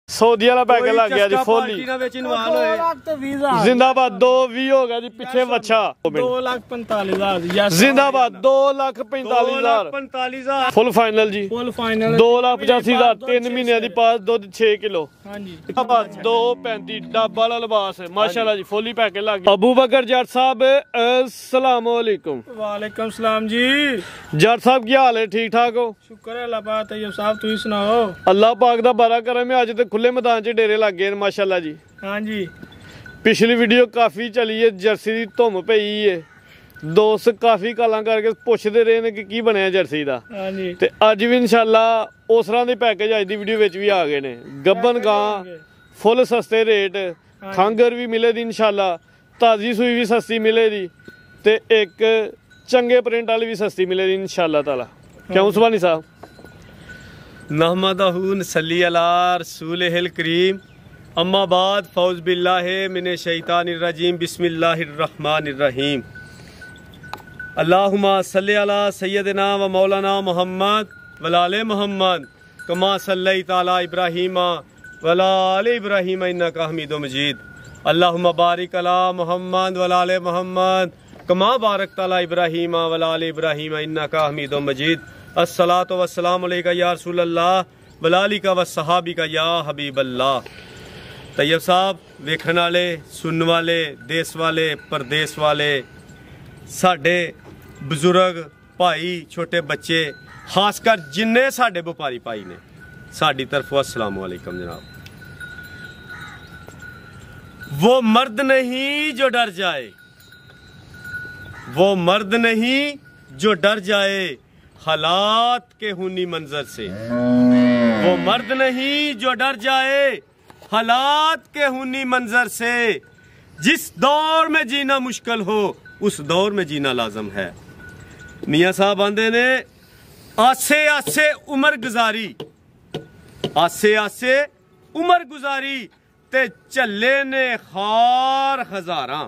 Saudi वाला packet लग गया जी फुल जिंदाबाद 220 हो गया जी पीछे बच्चा 2,45,000 जिंदाबाद 2,45,000 फुल फाइनल जी 2,85,000 3 महीने की पास दूध 6 किलो 2,35 डब्बा वाला लिबास माशाल्लाह जी फुल ही पैकेट लग गया। अबू बकर जट साहब अस्सलाम वालेकुम। वालेकुम सलाम जी। जट साहब क्या हाल है? ठीक ठाक हो? शुक्र है अल्लाह पाक। तैयब साहब तुम सुनाओ? अल्लाह पाक दा बड़ा करम है। अज तो खुले मैदान च डेरे लग गए माशाल्लाह जी। हाँ जी पिछली वीडियो काफी चली है जर्सी की धुम पई है दोस्त काफी गालां करके पुछदे रहे ने कि की बनया जर्सी दा। हाँ जी ते अज भी इंशाल्लाह उस तरह के package a the video which भी आ गए ने। गब्बन गां फुल सस्ते रेट खंगर भी मिले दी इंशाल्लाह ताजी सूई भी सस्ती मिले दी ते एक चंगे प्रिंट वाली भी सस्ती मिले दी इंशाल्लाह ताला। क्यों सुभानी साहब? नहमदहू नसल्ली अला रसूलिहिल करीम अम्मा बाद फौज बिल्लाहि मिनश शैतानिर रजीम बिस्मिल्लाहिर रहमानिर रहीम। अल्लाहुम्मा सल्लि अला सय्यदिना व मौलाना मुहम्मद वलाले मुहम्मद कमा सल्लैता अला इब्राहीम वलाले इब्राहीम इन्नका हमीदुम मजीद। अल्लाहुम्मा बारिक अला मुहम्मद वलाले मुहम्मद कमा बारकता अला इब्राहीम वलाले इब्राहीम इन्नका हमीदुम मजीद। अस्सलातु वस्सलामु अलैका या रसूलल्लाह वलालिका व सहाबिका या हबीबल्लाह। तैयब साहब वेखण वाले सुनने वाले देश वाले परदेश वाले साडे बजुर्ग भाई छोटे बच्चे खासकर जिन्ने साडे व्यापारी भाई ने साडी तरफों अस्सलामु अलैकुम जनाब। वो मर्द नहीं जो डर जाए, वो मर्द नहीं जो डर जाए हालात के खूनी मंजर से, वो मर्द नहीं जो डर जाए हालात के खूनी मंजर से। जिस दौर में जीना मुश्किल हो उस दौर में जीना लाजम है। मियाँ साहब आंदे ने आसे आसे उम्र गुजारी, आसे आसे उम्र गुजारी ते झल्ले ने खार हजारां।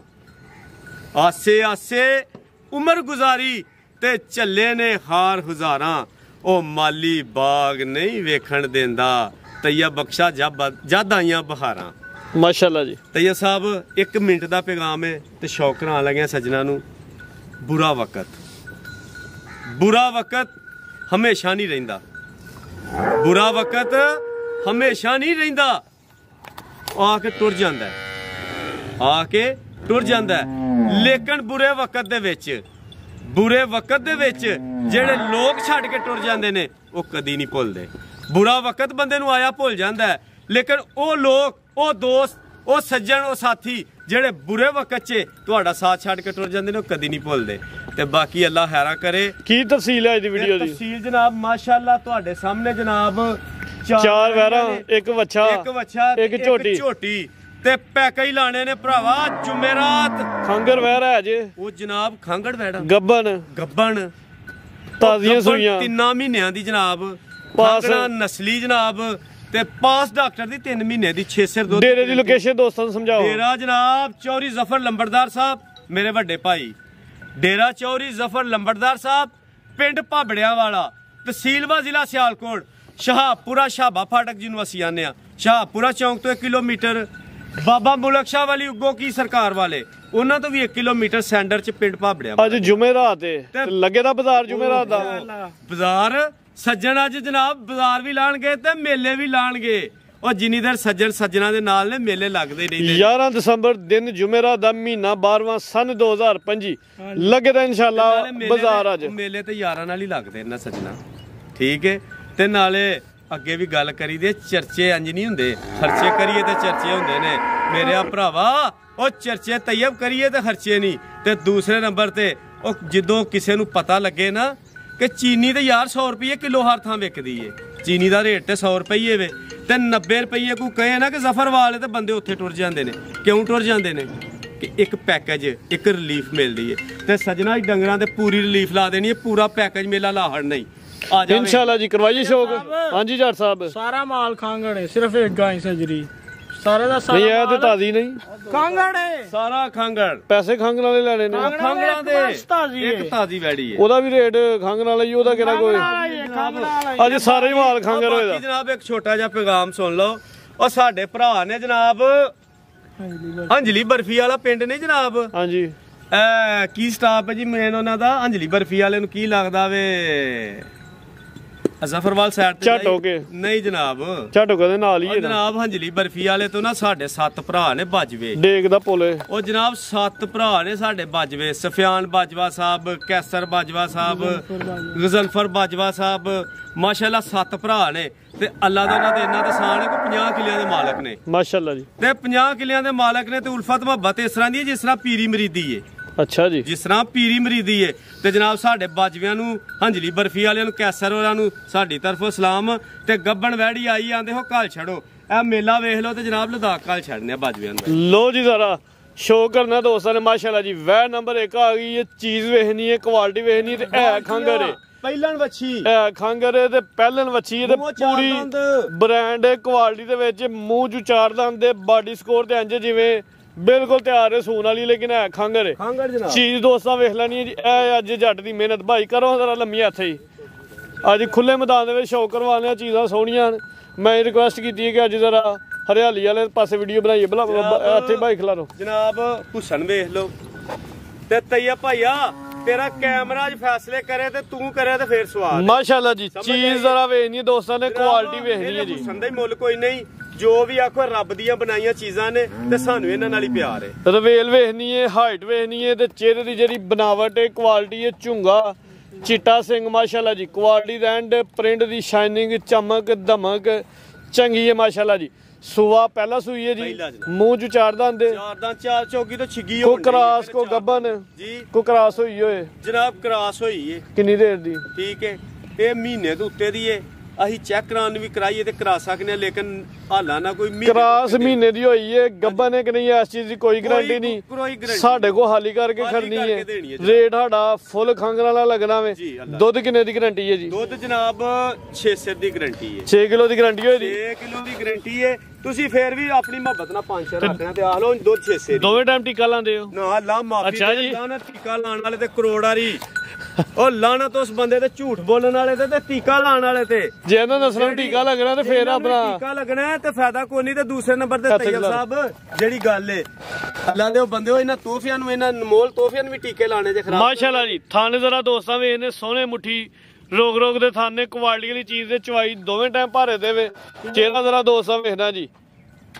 आसे आसे उम्र गुजारी ते झल्ले ने खार हजारां। ओ माली बाग नहीं वेखण देंदा तैयब बख्शा जद आईयां बहारां। माशाल्लाह जी। तैयब साहब 1 मिनट का पैगाम है तो शौक करान लगे सज्जना नू। बुरा वक़्त हमेशा नहीं रहिंदा, बुरा वक़्त हमेशा नहीं रहिंदा। आके टुर जांदा है, आके टुर जांदा है। लेकिन बुरे वक़्त दे विच जेड़े लोग छड्ड के टुर जांदे ने वो कदी नहीं भुलदे। बुरा वक़्त बंदे नू आया भुल जांदा है लेकिन वो लोग वो दोस्त वो सज्जन वो साथी जेड़े बुरे वक़्त च तुहाडा साथ छड्ड के टुर जांदे ने वो कदी नहीं भुलदे। ते बाकी अल्लाह खैरा करे। की तफसील है इस वीडियो दी? तफसील जनाब माशाल्लाह तुहाडे सामने जनाब 4 वैरा एक वच्छा एक झोटी ते पैकेज लाने ने भरावा जुमेरात। खांगर वैरा है जे वो जनाब खांगड़ वैड़ा गब्बन ताजियां सूइयां 3 महीनों दी जनाब पास नस्ली जनाब ते पास डॉक्टर दी 3 महीने दी 6 सिर दूध। डेरे दी लोकेशन दोस्तों को समझाओ। डेरा जनाब चौरी जफर लंबड़दार साहब मेरे बड़े भाई। डेरा चौरी जफर लंबड़दार साहब पिंड भाबड़िया वाला तहसील व जिला सियालकोट शाहपुरा शाबा फाटक जिन्हों असी आने शाहपुरा चौंक तो 1 किलोमीटर बाबा मुलक शाह वाली उगो की सरकार वाले उन्होंने तो भी 1 किलोमीटर सेंटर च पिंड भाबड़िया। अज जुमेरात लगे दा बाजार जुमेरात दा बाजार सज्जन अज जनाब बाजार भी लाणगे ते मेले भी लाणगे और जिन्नी देर सज्जन सज्जना दे नाल ने मेले लगदे नहीं। 11 दिसंबर दिन जुमेरात दा महीना 12वां सन 2025 लगे दा इंशाल्लाह बाजार अज। मेले ते यारां नाल ही लगदे ना सज्जना ठीक है। ते नाले अगे भी गल करी दे चर्चे इंज नहीं हुंदे खर्चे करिए ते चर्चे हुंदे ने मेरे भरावा। ओ चर्चे तैयब करिए ते खर्चे नहीं। ते दूसरे नंबर ते ओ जदों किसे नूं पता लगे ना कि चीनी तो यार 100 रुपये किलो हर थां विकदी है। चीनी का रेट तो 100 रुपये वे ते 90 रुपये को कहे ना कि जफर वाले तो बंदे उत्थे टुर जाते हैं। क्यों टुर जाते हैं कि एक पैकेज एक रिलीफ मिलती है। तो सजना डंगरां ते पूरी रिलीफ ला देनी है। पूरा पैकेज मेला ला हड़ना ही इंशाल्लाह जी। करवाइए शौक। हाँ जी जट साहब सारा माल खांगड़ है सिर्फ एक गाय सजरी सारे दा सारा नहीं है ते ताजी नहीं खांगड़ है सारा खांगड़। पैसे खांगड़ वाले लेने ने खांगड़ा दे एक ताजी वैड़ी है ओदा भी रेट खांगड़ वाला ही ओदा केड़ा कोई अज सारे ही माल खांगड़ होएदा। जनाब एक छोटा जिहा पैगाम सुन लो ਉਹ ਸਾਡੇ ਭਰਾ ਨੇ ਜਨਾਬ ਅੰਜਲੀ ਬਰਫੀ ਵਾਲਾ ਪਿੰਡ ਨੇ ਜਨਾਬ। ਹਾਂਜੀ ਕੀ ਸਟਾਪ ਹੈ ਜੀ ਮੇਨ ਉਹਨਾਂ ਦਾ? ਅੰਜਲੀ ਬਰਫੀ ਵਾਲੇ ਨੂੰ ਕੀ ਲੱਗਦਾ ਵੇ ਜ਼ਫਰਵਾਲ ਸਾਈਡ ਤੇ ਝਾਟੋਕੇ? ਨਹੀਂ ਜਨਾਬ, ਝਾਟੋਕੇ ਦੇ ਨਾਲ ਹੀ ਹੈ ਜਨਾਬ ਅੰਜਲੀ ਬਰਫੀ ਵਾਲੇ ਤੋਂ ਨਾ ਸਾਡੇ 7 ਭਰਾ ਨੇ ਬਾਜਵੇ ਡੇਕ ਦਾ ਪੁੱਲ। ਉਹ ਜਨਾਬ 7 ਭਰਾ ਨੇ ਸਾਡੇ ਬਾਜਵੇ, ਸਫਿਆਨ ਬਾਜਵਾ ਸਾਹਿਬ, ਕੈਸਰ ਬਾਜਵਾ ਸਾਹਿਬ, ਗਜ਼ਨਫਰ ਬਾਜਵਾ ਸਾਹਿਬ, ਮਾਸ਼ਾਅੱਲਾ 7 ਭਰਾ ਨੇ ਤੇ ਅੱਲਾ ਦਾ ਉਹਨਾਂ ਦੇ ਇੰਨਾ ਦਸਾਨ ਹੈ ਕਿ 50 ਕਿੱਲਿਆਂ ਦੇ ਮਾਲਕ ਨੇ ਮਾਸ਼ਾਅੱਲਾ ਜੀ। ਤੇ 50 ਕਿੱਲਿਆਂ ਦੇ ਮਾਲਕ ਨੇ ਤੇ ਉਲਫਤ ਮੁਹੱਬਤ ਇਸ ਤਰ੍ਹਾਂ ਦੀ ਹੈ ਜਿਸ ਤਰ੍ਹਾਂ ਪੀਰੀ ਮਰੀਦੀ ਏ। ਅੱਛਾ ਜੀ। ਜਿਸ ਤਰ੍ਹਾਂ ਪੀਰੀ ਮਰੀਦੀ ਏ ਤੇ ਜਨਾਬ ਸਾਡੇ ਬਾਜਵਿਆਂ ਨੂੰ, ਹੰਜਲੀ ਬਰਫੀ ਵਾਲਿਆਂ ਨੂੰ, ਕੈਸਰ ਵਾਲਿਆਂ ਨੂੰ ਸਾਡੀ ਤਰਫੋਂ ਸਲਾਮ। ਤੇ ਗੱਬਣ ਵੈੜੀ ਆਈ ਆਂਦੇ ਹੋ ਘਲ ਛੱਡੋ, ਇਹ ਮੇਲਾ ਵੇਖ ਲਓ ਤੇ ਜਨਾਬ ਲਦਾਖ ਘਲ ਛੱਡਨੇ ਆ ਬਾਜਵਿਆਂ ਨੂੰ। ਲੋ ਜੀ ਜ਼ਰਾ ਸ਼ੋ ਕਰਨਾ ਦੋਸਤਾਂ ਨੇ ਮਾਸ਼ਾਅੱਲਾ ਜੀ। ਵੈ ਨੰਬਰ 1 ਆ ਗਈ ਹੈ, ਚੀਜ਼ ਵੇਖਣੀ ਹੈ, ਕੁਆਲਿਟੀ ਵੇਖਣੀ ਤੇ ਇਹ ਖੰਗਰ ਹੈ, ਪਹਿਲਣ ਵੱਛੀ ਇਹ ਖੰਗਰ ਹੈ ਤੇ ਪਹਿਲਣ ਵੱਛੀ ਹੈ ਤੇ ਪੂਰੀ ਬ੍ਰਾਂਡ ਹੈ, ਕੁਆਲਿਟੀ ਦੇ ਵਿੱਚ ਮੂੰਹ ਚ ਚਾਰ ਦੰਦ ਦੇ, ਬਾਡੀ ਸਕੋਰ ਤੇ ਇੰਜ ਜਿਵੇਂ ਬਿਲਕੁਲ ਤਿਆਰ ਹੈ ਸੂਣ ਵਾਲੀ, ਲੇਕਿਨ ਹੈ ਖੰਗਰ ਹੈ। ਖੰਗਰ ਜਨਾਬ ਚੀਜ਼ ਦੋਸਤਾਂ ਵੇਖ ਲੈਣੀ ਹੈ ਜੀ। ਇਹ ਅੱਜ ਜੱਟ ਦੀ ਮਿਹਨਤ ਭਾਈ ਕਰੋ ਜ਼ਰਾ ਲੰਮੀ ਹੱਥ ਹੀ। ਅੱਜ ਖੁੱਲੇ ਮੈਦਾਨ ਦੇ ਵਿੱਚ ਸ਼ੌਕ ਕਰਵਾ ਲਿਆ, ਚੀਜ਼ਾਂ ਸੋਹਣੀਆਂ। ਮੈਂ ਰਿਕੁਐਸਟ ਕੀਤੀ ਹੈ ਕਿ ਅੱਜ ਜ਼ਰਾ ਹਰਿਆਲੀ ਵਾਲੇ ਪਾਸੇ ਵੀਡੀਓ ਬਣਾਈਏ, ਇੱਥੇ ਭਾਈ ਖਿਲਾਰੋ ਜਨਾਬ। ਹੁਸਨ ਵੇਖ ਲਓ ਤੇ ਤਈਆ ਭਾਈਆ ਤੇਰਾ ਕੈਮਰਾ ਅੱਜ ਫੈਸਲੇ ਕਰੇ ਤੇ ਤੂੰ ਕਰੇ ਤੇ ਫੇਰ ਸਵਾਲ। ਮਾਸ਼ਾਅੱਲਾ ਜੀ ਚੀਜ਼ ਜ਼ਰਾ ਵੇਖਣੀ ਹੈ ਦੋਸਤਾਂ ਨੇ, ਕੁਆਲਿਟੀ ਵੇਖਣੀ ਹੈ ਜੀ। ਹੁਸਨ ਦਾ ਹੀ ਮੁੱਲ ਕੋਈ ਨਹੀਂ, ਜੋ ਵੀ ਆਖੋ ਰੱਬ ਦੀਆਂ ਬਣਾਈਆਂ ਚੀਜ਼ਾਂ ਨੇ ਤੇ ਸਾਨੂੰ ਇਹਨਾਂ ਨਾਲ ਹੀ ਪਿਆਰ ਹੈ। ਰਵੇਲ ਵੇਖਣੀ ਹੈ, ਹਾਈਟ ਵੇਖਣੀ ਹੈ ਤੇ ਚਿਹਰੇ ਦੀ ਜਿਹੜੀ ਬਣਾਵਟ ਹੈ, ਕੁਆਲਿਟੀ ਹੈ, ਝੁੰਗਾ ਚਿੱਟਾ ਸਿੰਘ ਮਾਸ਼ਾਅੱਲਾ ਜੀ। Quality the and print the shining, ਚਮਕ ਦਮਕ ਚੰਗੀ ਹੈ ਮਾਸ਼ਾਅੱਲਾ ਜੀ। ਸੁਆ ਪਹਿਲਾ ਸੂਈ ਹੈ ਜੀ, ਮੂੰਹ ਚ ਚਾਰ ਦੰਦ, ਚਾਰ ਚੌਕੀ ਤੋਂ ਛਿੱਗੀ ਕੋ ਕਰਾਸ ਕੋ ਗੱਬਨ ਜੀ, ਕੋ ਕਰਾਸ ਹੋਈ ਹੋਏ ਜਨਾਬ ਕਰਾਸ ਹੋਈ ਏ। ਕਿੰਨੀ ਦੇਰ ਦੀ? ਠੀਕ ਹੈ, ਇਹ ਮਹੀਨੇ ਦੇ ਉੱਤੇ ਦੀ ਏ। ਅਸੀਂ ਚੈੱਕ ਕਰਾਉਣ ਵੀ ਕਰਾਈਏ ਤੇ ਕਰਾ ਸਕਨੇ, ਲੇਕਿਨ ਹਾਲਾਂ ਨਾ ਕੋਈ ਕਰਾਸ ਮਹੀਨੇ ਦੀ ਹੋਈ ਏ। ਗੱਬਨ ਹੈ ਕਿ ਨਹੀਂ ਇਸ ਚੀਜ਼ ਦੀ ਕੋਈ ਗਾਰੰਟੀ ਨਹੀਂ, ਸਾਡੇ ਕੋ ਹਾਲੀ ਕਰਕੇ ਖੜਨੀ ਹੈ। ਰੇਟ ਸਾਡਾ ਫੁੱਲ ਖੰਗਰ ਵਾਲਾ ਲੱਗਣਾ ਵੇ। ਦੁੱਧ ਕਿੰਨੇ ਦੀ ਗਾਰੰਟੀ ਹੈ ਜੀ? ਦੁੱਧ ਜਨਾਬ 6 ਸਿਰ ਦੀ ਗਾਰੰਟੀ ਹੈ। 6 ਕਿਲੋ ਦੀ ਗਾਰੰਟੀ ਹੋਈ ਦੀ? 6 ਕਿਲੋ ਦੀ ਗਾਰੰਟੀ ਹੈ। ਤੁਸੀਂ ਫੇਰ ਵੀ ਆਪਣੀ ਮੁਹੱਬਤ ਨਾਲ 5 ਸਿਰ ਰੱਖਣਾ ਤੇ ਆ ਲਓ ਦੁੱਧ 6 ਸਿਰ। ਦੋਵੇਂ ਟਾਈਮ ਟੀਕਾ ਲਾਉਂਦੇ ਹੋ? ਨਾ ਅੱਲਾ ਮਾਫੀ ਅੱਛਾ ਜੀ। ਨਾ ਟੀਕਾ ਲਾਉਣ ਵਾਲੇ ਤੇ ਕਰੋੜਾਰੀ ਉਹ ਲਾਣਤ ਉਸ ਬੰਦੇ ਤੇ ਝੂਠ ਬੋਲਣ ਵਾਲੇ ਤੇ ਟੀਕਾ ਲਾਉਣ ਵਾਲੇ ਤੇ। ਜੇ ਇਹਨਾਂ ਨਸਲਾਂ ਨੂੰ ਟੀਕਾ ਲੱਗਣਾ ਤੇ ਫੇਰ ਆਪਣਾ ਟੀਕਾ ਲੱਗਣਾ ਤੇ ਫਾਇਦਾ ਕੋਈ ਨਹੀਂ। ਤੇ ਦੂਸਰੇ ਨੰਬਰ ਤੇ ਤੈਯਬ ਸਾਹਿਬ ਜਿਹੜੀ ਗੱਲ ਏ ਅੱਲਾ ਦੇ ਉਹ ਬੰਦੇ ਹੋ, ਇਹਨਾਂ ਤੋਹਫਿਆਂ ਨੂੰ, ਇਹਨਾਂ ਅਨਮੋਲ ਤੋਹਫਿਆਂ ਨੂੰ ਵੀ ਟੀਕੇ ਲਾਣੇ ਜੇ ਖਰਾਬ। ਮਾਸ਼ਾਅੱਲਾ ਜੀ ਥਾਣੇ ਜ਼ਰਾ ਦੋਸਤਾਂ ਵੇਖਨੇ ਸੋਹਣੇ ਮੁੱਠੀ ਰੋਗ ਦੇ ਥਾਨੇ, ਕੁਆਲਿਟੀ ਵਾਲੀ ਚੀਜ਼ ਦੇ ਚਵਾਈ ਦੋਵੇਂ ਟਾਈਮ ਭਾਰੇ ਦੇਵੇ। ਚਿਹਰਾ ਜ਼ਰਾ ਦੋਸਤਾਂ ਵੇਖਣਾ ਜੀ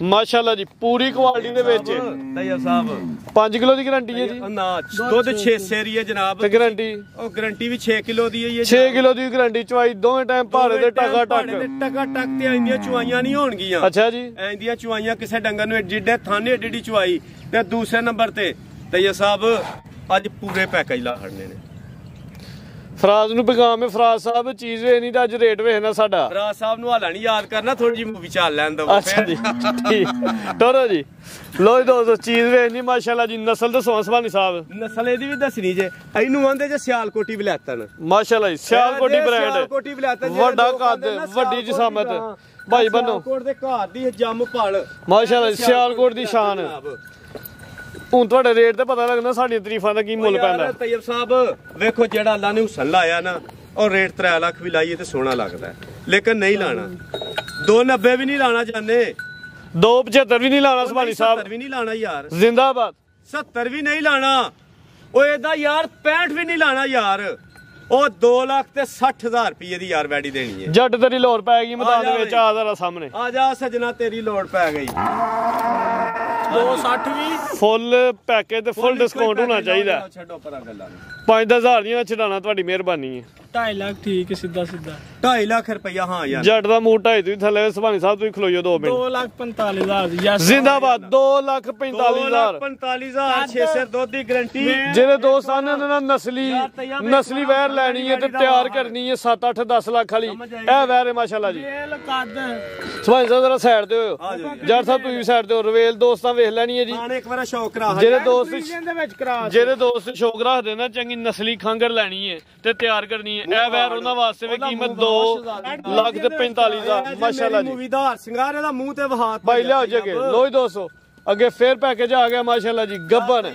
ਮਾਸ਼ਾਅੱਲਾ ਜੀ, ਪੂਰੀ ਕੁਆਲਿਟੀ ਦੇ ਵਿੱਚ। ਤੈਯਬ ਸਾਹਿਬ 5 ਕਿਲੋ ਦੀ ਗਾਰੰਟੀ ਹੈ ਜੀ? ਨਾ ਦੁੱਧ 6 ਸੇਰੀ ਹੈ ਜਨਾਬ। ਤੇ ਗਾਰੰਟੀ? ਉਹ ਗਾਰੰਟੀ ਵੀ 6 ਕਿਲੋ ਦੀ ਹੈ। 6 ਕਿਲੋ ਦੀ ਗਾਰੰਟੀ, ਚਵਾਈ ਦੋਵੇਂ ਟਾਈਮ ਭਾਰੇ ਦੇ ਟਕਾ ਟਕ। ਟਕਾ ਟਕ ਤੇ ਆਂਦੀਆਂ ਚੁਆਈਆਂ ਨਹੀਂ ਹੋਣਗੀਆਂ। ਅੱਛਾ ਜੀ। ਆਂਦੀਆਂ ਚੁਆਈਆਂ ਕਿਸੇ ਡੰਗਰ ਨੂੰ ਜਿੱਡੇ ਥਾਨੇ ਏਡੀ ਚੁਆਈ। ਤੇ ਦੂਸਰੇ ਨੰਬਰ ਤੇ ਤੈਯਬ ਸਾਹਿਬ ਅੱਜ ਪੂਰੇ ਪੈਕੇਜ ਲਾ ਖੜਨੇ ਨੇ। ਫਰਾਜ਼ ਨੂੰ ਪੈਗਾਮ ਹੈ, ਫਰਾਜ਼ ਸਾਹਿਬ ਚੀਜ਼ ਵੇ ਨਹੀਂ ਤਾਂ ਅੱਜ ਰੇਟ ਵੇਖਣਾ ਸਾਡਾ। ਫਰਾਜ਼ ਸਾਹਿਬ ਨੂੰ ਹਾਲਾ ਨਹੀਂ ਯਾਦ ਕਰਨਾ, ਥੋੜੀ ਜਿਹੀ ਮੂਵੀ ਚੱਲ ਲੈਣ ਦੋ। ਅੱਛਾ ਜੀ ਠੀਕ ਟੋਰੋ ਜੀ। ਲੋ ਜੀ ਦੋਸਤੋ ਚੀਜ਼ ਵੇਖਣੀ ਮਾਸ਼ਾਅੱਲਾ ਜੀ। ਨਸਲ ਦੱਸੋ ਸੁਭਾਨੀ ਸਾਹਿਬ? ਨਸਲ ਇਹਦੀ ਵੀ ਦੱਸਣੀ ਜੇ। ਇਹਨੂੰ ਆਂਦੇ ਜੇ ਸਿਆਲਕੋਟੀ ਵਲੈਤਨ ਮਾਸ਼ਾਅੱਲਾ ਜੀ। ਸਿਆਲਕੋਟੀ ਬ੍ਰਾਂਡ, ਸਿਆਲਕੋਟੀ ਵਲੈਤਨ, ਵੱਡਾ ਕੱਦ, ਵੱਡੀ ਜਿਸਾਮਤ ਭਾਈ ਬੰਨੋ। ਸਿਆਲਕੋਟ ਦੇ ਘਰ ਦੀ ਜੰਮ ਪਲ ਮਾਸ਼ਾਅੱਲਾ ਸਿਆਲਕੋਟ ਦੀ ਸ਼ਾਨ। ਹੁਣ ਤੁਹਾਡੇ ਰੇਟ ਤੇ ਪਤਾ ਲੱਗਣਾ ਸਾਡੀਆਂ ਤਾਰੀਫਾਂ ਦਾ ਕੀ ਮੁੱਲ ਪੈਂਦਾ। ਤੈਯਬ ਸਾਹਿਬ ਵੇਖੋ ਜਿਹੜਾ ਅੱਲਾ ਨੇ ਹੁਸਨ ਲਾਇਆ ਨਾ, ਉਹ ਰੇਟ 3 ਲੱਖ ਵੀ ਲਾਈਏ ਤੇ ਸੋਹਣਾ ਲੱਗਦਾ, ਲੇਕਿਨ ਨਹੀਂ ਲਾਣਾ। 290 ਵੀ ਨਹੀਂ ਲਾਣਾ ਚਾਹੁੰਦੇ, 275 ਵੀ ਨਹੀਂ ਲਾਣਾ ਸੁਭਾਨੀ ਸਾਹਿਬ, 70 ਵੀ ਨਹੀਂ ਲਾਣਾ ਯਾਰ, ਜ਼ਿੰਦਾਬਾਦ। 70 ਵੀ ਨਹੀਂ ਲਾਣਾ, ਉਹ ਇਹਦਾ ਯਾਰ 65 ਵੀ ਨਹੀਂ ਲਾਣਾ ਯਾਰ। ਉਹ 2,60,000 ਰੁਪਏ ਦੀ ਯਾਰ ਵੈਡੀ ਦੇਣੀ ਹੈ। ਜੱਟ ਤੇਰੀ ਲੋੜ ਪੈ ਗਈ ਮੈਦਾਨ ਦੇ ਵਿੱਚ, ਆ ਜ਼ਰਾ ਸਾਹਮਣੇ ਆ ਜਾ ਸਜਣਾ, ਤੇਰੀ ਲੋੜ ਪੈ ਗਈ। 260 ਵੀ ਫੁੱਲ ਪੈਕੇਜ ਤੇ ਫੁੱਲ ਡਿਸਕਾਊਂਟ ਹੋਣਾ ਚਾਹੀਦਾ। ਛੱਡੋ ਪਰਾਂ ਗੱਲਾਂ ਨੂੰ। 5-10,000 ਦੀਆਂ ਛਡਾਣਾ ਤੁਹਾਡੀ ਮਿਹਰਬਾਨੀ ਹੈ। 2.5 ਲੱਖ ਠੀਕ ਹੈ, ਸਿੱਧਾ 2.5 ਲੱਖ ਰੁਪਇਆ। ਹਾਂ ਯਾਰ ਜੱਟ ਦਾ ਮੂੰਹ 2.5 ਤੋਂ ਥੱਲੇ। ਸੁਭਾਨੀ ਸਾਹਿਬ ਤੁਸੀਂ ਖਲੋਇਓ 2 ਮਿੰਟ। 2,45,000 ਦੀ ਜ਼ਿੰਦਾਬਾਦ। 2,45,000 2,45,000 6 ਸਿਰ ਦੁੱਧ ਦੀ ਗਾਰੰਟੀ। ਜਿਹੜੇ ਦੋਸਤਾਂ ਨੇ ਉਹਨਾਂ ਨਸਲੀ ਵੈਰ ਲੈਣੀ ਹੈ ਤੇ ਤਿਆਰ ਕਰਨੀ ਹੈ 7-8-10 ਲੱਖ ਵਾਲੀ, ਇਹ ਵੈਰ ਹੈ ਮਾਸ਼ਾਅੱਲਾ ਜੀ। ਸੁਭਾਨੀ ਸਾਹਿਬ ਜਰਾ ਸਾਈਡ ਤੇ ਹੋਇਓ, ਜੱਟ ਸਾਹਿਬ ਤੁਸੀਂ ਸਾਈਡ ਤੇ ਹੋ। ਰਵੇਲ ਦੋਸਤਾਂ ਵੇਖ ਲੈਣੀ ਹੈ ਜੀ। ਇੱਕ ਵਾਰ ਸ਼ੌਕ ਕਰਾ ਜਿਹੜੇ ਦੋਸਤ ਸ਼ੌਕ ਰੱਖਦੇ ਨਾ ਚੰਗੀ ਨਸਲੀ ਖੰਗਰ ਲੈਣੀ ਹੈ ਤੇ ਤਿਆਰ ਕਰਨੀ ਹੈ, ਇਹ ਵੈਰ ਉਹਨਾਂ ਵਾਸਤੇ ਵੀ ਕੀਮਤ 2,45,000 ਮਾਸ਼ਾਅੱਲਾ ਜੀ। ਮੂਵੀਦਾਰ ਸਿੰਗਾਰ ਇਹਦਾ ਮੂੰਹ ਤੇ ਵਹਾਤ ਭਾਈ ਲਿਆਓ ਜੀ ਅੱਗੇ। ਲੋ ਜੀ ਦੋਸਤੋ ਅੱਗੇ ਫੇਰ ਪੈਕੇਜ ਆ ਗਿਆ ਮਾਸ਼ਾਅੱਲਾ ਜੀ। ਗੱਬਨ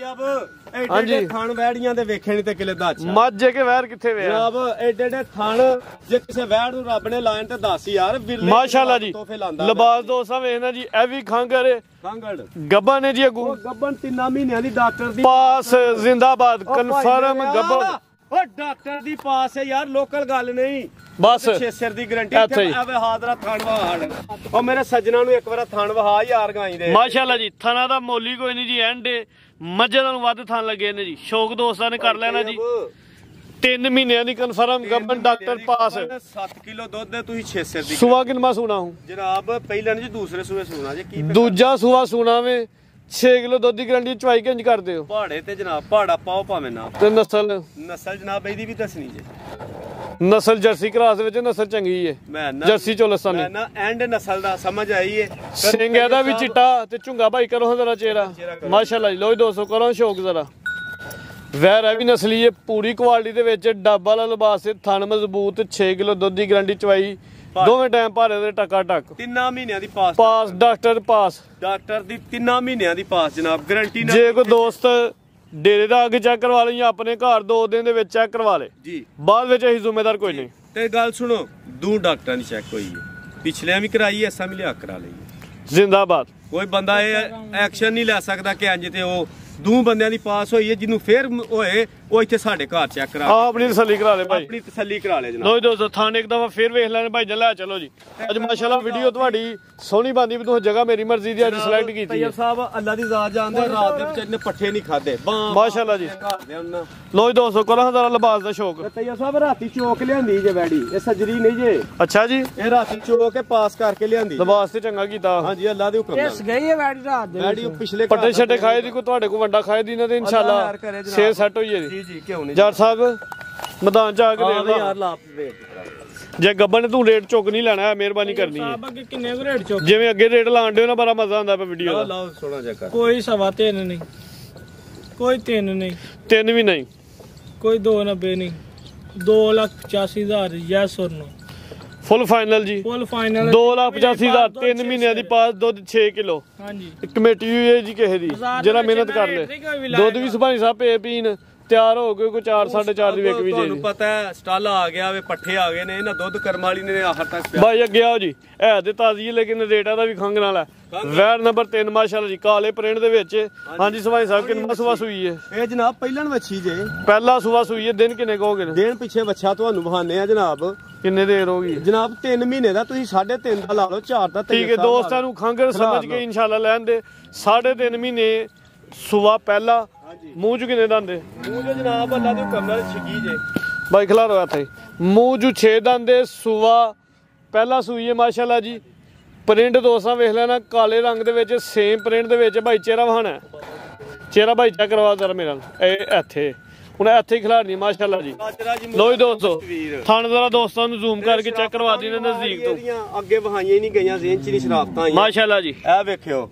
ਐਡੇ ਥਣ ਵੈੜੀਆਂ ਦੇ ਵੇਖੇ ਨਹੀਂ ਤੇ ਕਿਲੇ ਦਾ ਅੱਛਾ ਮੱਝ ਕੇ ਵੈਰ ਕਿੱਥੇ ਵੇ ਜਨਾਬ ਐਡੇ ਥਣ ਜੇ ਕਿਸੇ ਵੈੜ ਨੂੰ ਰੱਬ ਨੇ ਲਾਇਨ ਤੇ ਦੱਸ ਯਾਰ ਵਿਰਲੇ ਮਾਸ਼ਾਅੱਲਾ ਜੀ ਲਿਬਾਸ ਦੋਸਤਾਂ ਵੇਖਣਾ ਜੀ ਇਹ ਵੀ ਖੰਗਰ ਕਾਂਗੜ ਗੱਬਨ ਨੇ ਜੀ ਅਗੂ ਗੱਬਨ 3 ਮਹੀਨਿਆਂ ਦੀ ਡਾਕਟਰ ਦੀ ਪਾਸ ਜ਼ਿੰਦਾਬਾਦ ਕਨਫਰਮ ਗੱਬਨ ਓ ਡਾਕਟਰ ਦੀ ਪਾਸ ਹੈ ਯਾਰ ਲੋਕਲ ਗੱਲ ਨਹੀਂ ਬਸ 6 ਸਿਰ ਦੀ ਗਾਰੰਟੀ ਐਵੇਂ ਹਾਜ਼ਰਾ ਥਣ ਵਹਾੜ ਉਹ ਮੇਰੇ ਸੱਜਣਾ ਨੂੰ ਇੱਕ ਵਾਰ ਥਣ ਵਹਾ ਯਾਰ ਗਾਈ ਦੇ ਮਾਸ਼ਾਅੱਲਾ ਜੀ ਥਣਾ ਦਾ ਮੋਲੀ ਕੋਈ ਨਹੀਂ ਜੀ ਐਂਡ ਮੱਝਾਂ ਨੂੰ ਵੱਧ ਥਣ ਲੱਗੇ ਨੇ ਜੀ ਸ਼ੌਕ ਦੋਸਤਾਂ ਨੇ ਕਰ ਲੈਣਾ ਜੀ 3 ਮਹੀਨਿਆਂ ਦੀ ਕਨਫਰਮ ਗੱਬਨ ਡਾਕਟਰ ਪਾਸ 7 ਕਿਲੋ ਦੁੱਧ ਦੇ ਤੁਸੀਂ 6 ਸਿਰ ਦੀ ਸੁਆ ਕਿੰਨਾ ਸੁਣਾ ਹੂੰ ਜਨਾਬ ਪਹਿਲਾਂ ਜੀ ਦੂਸਰੇ ਸੂਏ ਸੁਣਾ ਜੀ ਕੀ ਦੂਜਾ ਸੁਆ ਸੁਣਾ ਵੇ 6 ਕਿਲੋ ਦੁੱਧ ਦੀ ਗਰੰਟੀ ਚਵਾਈ ਕਿੰਜ ਕਰਦੇ ਹੋ ਪਹਾੜੇ ਤੇ ਜਨਾਬ ਪਹਾੜਾ ਪਾਓ ਭਾਵੇਂ ਨਾ ਤੇ ਨਸਲ ਜਨਾਬ ਇਹਦੀ ਵੀ ਦੱਸਣੀ ਜੀ ਨਸਲ ਜਰਸੀ ਕਰਾਸ ਵਿੱਚ ਨਸਲ ਚੰਗੀ ਏ ਜਰਸੀ ਚੋਲਸਤਾਨੀ ਨਾ ਐਂਡ ਨਸਲ ਦਾ ਸਮਝ ਆਈ ਏ ਸਿੰਘ ਇਹਦਾ ਵੀ ਚਿੱਟਾ ਤੇ ਝੁੰਗਾ ਭਾਈ ਕਰੋ ਜ਼ਰਾ ਚਿਹਰਾ ਮਾਸ਼ਾਅੱਲਾ ਜੀ ਲੋ 200 ਕਰੋ ਸ਼ੌਕ ਜ਼ਰਾ ਵੈਰ ਹੈ ਵੀ ਨਸਲੀ ਏ ਪੂਰੀ ਕੁਆਲਿਟੀ ਦੇ ਵਿੱਚ ਡੱਬ ਵਾਲਾ ਲਿਬਾਸ ਥਣ ਮਜ਼ਬੂਤ 6 ਕਿਲੋ ਦੁੱਧ ਦੀ ਗਰੰਟੀ ਚਵਾਈ ਦੋਵੇਂ ਟਾਈਮ ਭਾਰੇ ਦੇ ਟਕਾ ਟਕ 3 ਮਹੀਨਿਆਂ ਦੀ ਪਾਸ ਡਾਕਟਰ ਪਾਸ ਡਾਕਟਰ ਦੀ 3 ਮਹੀਨਿਆਂ ਦੀ ਪਾਸ ਜਨਾਬ ਗਾਰੰਟੀ ਨਾਲ ਜੇ ਕੋਈ ਦੋਸਤ ਡੇਰੇ ਦਾ ਅੱਗੇ ਚੈੱਕ ਕਰਵਾ ਲਈ ਜਾਂ ਆਪਣੇ ਘਰ 2 ਦਿਨ ਦੇ ਵਿੱਚ ਚੈੱਕ ਕਰਵਾ ਲੇ ਜੀ ਬਾਅਦ ਵਿੱਚ ਅਸੀਂ ਜ਼ਿੰਮੇਦਾਰ ਕੋਈ ਨਹੀਂ ਤੇ ਗੱਲ ਸੁਣੋ ਦੋ ਡਾਕਟਰਾਂ ਦੀ ਚੈੱਕ ਹੋਈ ਹੈ ਪਿਛਲਿਆਂ ਵੀ ਕਰਾਈ ਐਸਾ ਵੀ ਲਿਆ ਕਰਾ ਲਈ ਜ਼ਿੰਦਾਬਾਦ ਕੋਈ ਬੰਦਾ ਇਹ ਐਕਸ਼ਨ ਨਹੀਂ ਲੈ ਸਕਦਾ ਕਿ ਇੰਜ ਤੇ ਉਹ ਦੋ ਬੰਦਿਆਂ ਦੀ ਪਾਸ ਹੋਈ ਹੈ ਜਿਹਨੂੰ ਫੇਰ ਹੋਏ ਉਹ ਇੱਥੇ ਸਾਡੇ ਘਰ ਚੈੱਕ ਕਰਾ ਆਪਣੀ ਤਸੱਲੀ ਕਰਾ ਲੈ ਭਾਈ ਆਪਣੀ ਤਸੱਲੀ ਕਰਾ ਲੈ ਜਨਾਬ ਲੋ ਦੋਸਤੋ ਥਾਣੇ ਇੱਕ ਦਫਾ ਫੇਰ ਵੇਖ ਲੈਣੇ ਭਾਈ ਜੱਲਾ ਚਲੋ ਜੀ ਅੱਜ ਮਾਸ਼ਾਅੱਲਾ ਵੀਡੀਓ ਤੁਹਾਡੀ ਸੋਹਣੀ ਬੰਦੀ ਵੀ ਤੁਸੀਂ ਜਗ੍ਹਾ ਮੇਰੀ ਮਰਜ਼ੀ ਦੀ ਅੱਜ ਸਿਲੈਕਟ ਕੀਤੀ ਤੈਯਬ ਸਾਹਿਬ ਅੱਲਾ ਦੀ ਜ਼ਾਤ ਜਾਣਦਾ ਰਾਤ ਦੇ ਵਿਚਾਰੇ ਨੇ ਪੱਠੇ ਨਹੀਂ ਖਾਦੇ ਮਾਸ਼ਾਅੱਲਾ ਜੀ ਲੋ ਦੋਸਤੋ ਕਰੋ ਜ਼ਰਾ ਲਿਬਾਸ ਦਾ ਸ਼ੌਕ ਤੈਯਬ ਸਾਹਿਬ ਰਾਤੀ ਚੋਕ ਲਿਆਂਦੀ ਜੇ ਵੈੜੀ ਇਹ ਸਜਰੀ ਨਹੀਂ ਜੇ ਅੱਛਾ ਜੀ ਇਹ ਰਾਤੀ ਚੋਕ ਕੇ ਪਾਸ ਕਰਕੇ ਲਿਆਂਦੀ ਲਿਬਾਸ ਤੇ ਚੰਗਾ ਕੀਤਾ ਹਾਂਜੀ ਅੱਲਾ ਦੇ ਹੁਕਮ ਨਾਲ ਇਸ ਗਈ ਹੈ ਵੈੜੀ ਰਾਤ ਦੇ ਵੈੜੀ ਪਿਛਲੇ ਪੱਟੇ ਛੱਟੇ ਖਾਏ ਦੀ ਕੋਈ ਤੁਹਾਡੇ ਕੋਲ ਵੱਡਾ ਖਾਏ ਦੀ ਨਾ ਤੇ ਇਨਸ਼ਾਅੱਲਾ ਛੇ ਸੈੱਟ ਹੋਈਏ ਜੀ ਕਿਉਂ ਨਹੀਂ ਜੱਟ ਸਾਹਿਬ ਮੈਦਾਨ ਚ ਆ ਕੇ ਦੇਖ ਯਾਰ ਲਾਪ ਜੇ ਗੱਬਨ ਨੇ ਤੂੰ ਰੇਟ ਚੁੱਕ ਨਹੀਂ ਲੈਣਾ ਮਿਹਰਬਾਨੀ ਕਰਨੀ ਹੈ ਸਾਹਿਬ ਅੱਗੇ ਕਿੰਨੇ ਕੁ ਰੇਟ ਚੁੱਕ ਜਿਵੇਂ ਅੱਗੇ ਰੇਟ ਲਾਣ ਦਿਓ ਨਾ ਬੜਾ ਮਜ਼ਾ ਆਉਂਦਾ ਪਿਆ ਵੀਡੀਓ ਦਾ ਲਾਓ ਸੋਣਾ ਜੱਕਰ ਕੋਈ 3.5 ਨਹੀਂ ਕੋਈ 3 ਨਹੀਂ 3 ਵੀ ਨਹੀਂ ਕੋਈ 290 ਨਹੀਂ 2,85,000 ਯੈਸ ਔਰ ਨੋ ਫੁੱਲ ਫਾਈਨਲ ਜੀ ਫੁੱਲ ਫਾਈਨਲ 2,85,000 3 ਮਹੀਨਿਆਂ ਦੀ ਪਾਸ ਦੁੱਧ 6 ਕਿਲੋ ਹਾਂਜੀ ਕਮੇਟੀ ਵੀ ਹੈ ਜੀ ਕਿਸੇ ਦੀ ਜਿਹੜਾ ਮਿਹਨਤ ਕਰ ਲੈ ਦੁੱਧ ਵੀ ਸੁਭਾਣੀ ਸਾਹਿਬ ਪੇ ਪੀਣ ਤਿਆਰ ਹੋ ਗਏ ਕੋਈ 4 4.5 ਦੀ ਵਿਕ ਵੀ ਜੇ ਤੁਹਾਨੂੰ ਪਤਾ ਹੈ ਸਟਾਲਾ ਆ ਗਿਆ ਵੇ ਪੱਠੇ ਆ ਗਏ ਨੇ ਇਹਨਾਂ ਦੁੱਧ ਕਰਮ ਵਾਲੀ ਨੇ ਆਖਰ ਤੱਕ ਪਿਆ ਭਾਈ ਅੱਗੇ ਆਓ ਜੀ ਹੈ ਤੇ ਤਾਜ਼ੀ ਹੈ ਲੇਕਿਨ ਰੇਟਾਂ ਦਾ ਵੀ ਖੰਗ ਨਾਲ ਹੈ ਵੈਰ ਨੰਬਰ 3 ਮਾਸ਼ਾਅੱਲਾ ਜੀ ਕਾਲੇ ਪ੍ਰਿੰਟ ਦੇ ਵਿੱਚ ਹਾਂਜੀ ਸੁਭਾਣੀ ਸਾਹਿਬ ਕਿੰਨਾ ਸੁਆ ਸੂਈ ਹੈ ਇਹ ਜਨਾਬ ਪਹਿਲਣ ਵੱਛੀ ਜੇ ਪਹਿਲਾ ਸੁਆ ਸੂਈ ਹੈ ਦਿਨ ਕਿੰਨੇ ਕਹੋਗੇ ਦਿਨ ਪਿੱਛੇ ਵੱਛਾ ਤੁਹਾਨੂੰ ਬਹਾਨੇ ਆ ਜਨਾਬ ਕਿੰਨੇ ਦੇਰ ਹੋ ਗਈ ਜਨਾਬ 3 ਮਹੀਨੇ ਦਾ ਤੁਸੀਂ 3.5 ਦਾ ਲਾ ਲਓ 4 ਦਾ ਠੀਕ ਹੈ ਦੋਸਤਾਂ ਨੂੰ ਖੰਗਰ ਸਮਝ ਕੇ ਇਨਸ਼ਾਅੱਲਾ ਲੈਣ ਦੇ 3.5 ਮਹੀਨੇ ਸੁਆ ਪਹਿਲਾ ਮੂੰਹ ਚ ਕਿੰਨੇ ਦੰਦੇ ਮੂੰਹ ਚ ਜਨਾਬ ਅੱਲਾ ਦੇ ਹੁਕਮ ਨਾਲ ਛਿੱਗੀ ਜੇ ਬਾਈ ਖਿਲਾਰੋ ਇੱਥੇ ਮੂੰਹ ਚ 6 ਦੰਦੇ ਸੁਆ ਪਹਿਲਾ ਸੂਈ ਹੈ ਮਾਸ਼ਾਅੱਲਾ ਜੀ ਪ੍ਰਿੰਟ ਦੋਸਤਾਂ ਵੇਖ ਲੈਣਾ ਕਾਲੇ ਰੰਗ ਦੇ ਵਿੱਚ ਸੇਮ ਪ੍ਰਿੰਟ ਦੇ ਵਿੱਚ ਭਾਈ ਚਿਹਰਾ ਵਹਾਣਾ ਚਿਹਰਾ ਭਾਈ ਚੈੱਕ ਕਰਵਾ ਜ਼ਰਾ ਮੇਰਾ ਇਹ ਇੱਥੇ ਹੁਣ ਇੱਥੇ ਹੀ ਖਿਲਾਰਨੀ ਮਾਸ਼ਾਅੱਲਾ ਜੀ ਲੋ ਜੀ ਦੋਸਤੋ ਥਣ ਜ਼ਰਾ ਦੋਸਤਾਂ ਨੂੰ ਜ਼ੂਮ ਕਰਕੇ ਚੈੱਕ ਕਰਵਾ ਦਿੰਦੇ ਨਜ਼ਦੀਕ ਤੋਂ ਅੱਗੇ ਵਹਾਈਆਂ ਹੀ ਨਹੀਂ ਗਈਆਂ ਜ਼ੇਨ ਚ ਨਹੀਂ ਸ਼ਰਾਫਤਾਂ ਆਈਆਂ ਮਾਸ਼ਾਅੱਲਾ ਜੀ ਇਹ ਵੇਖਿਓ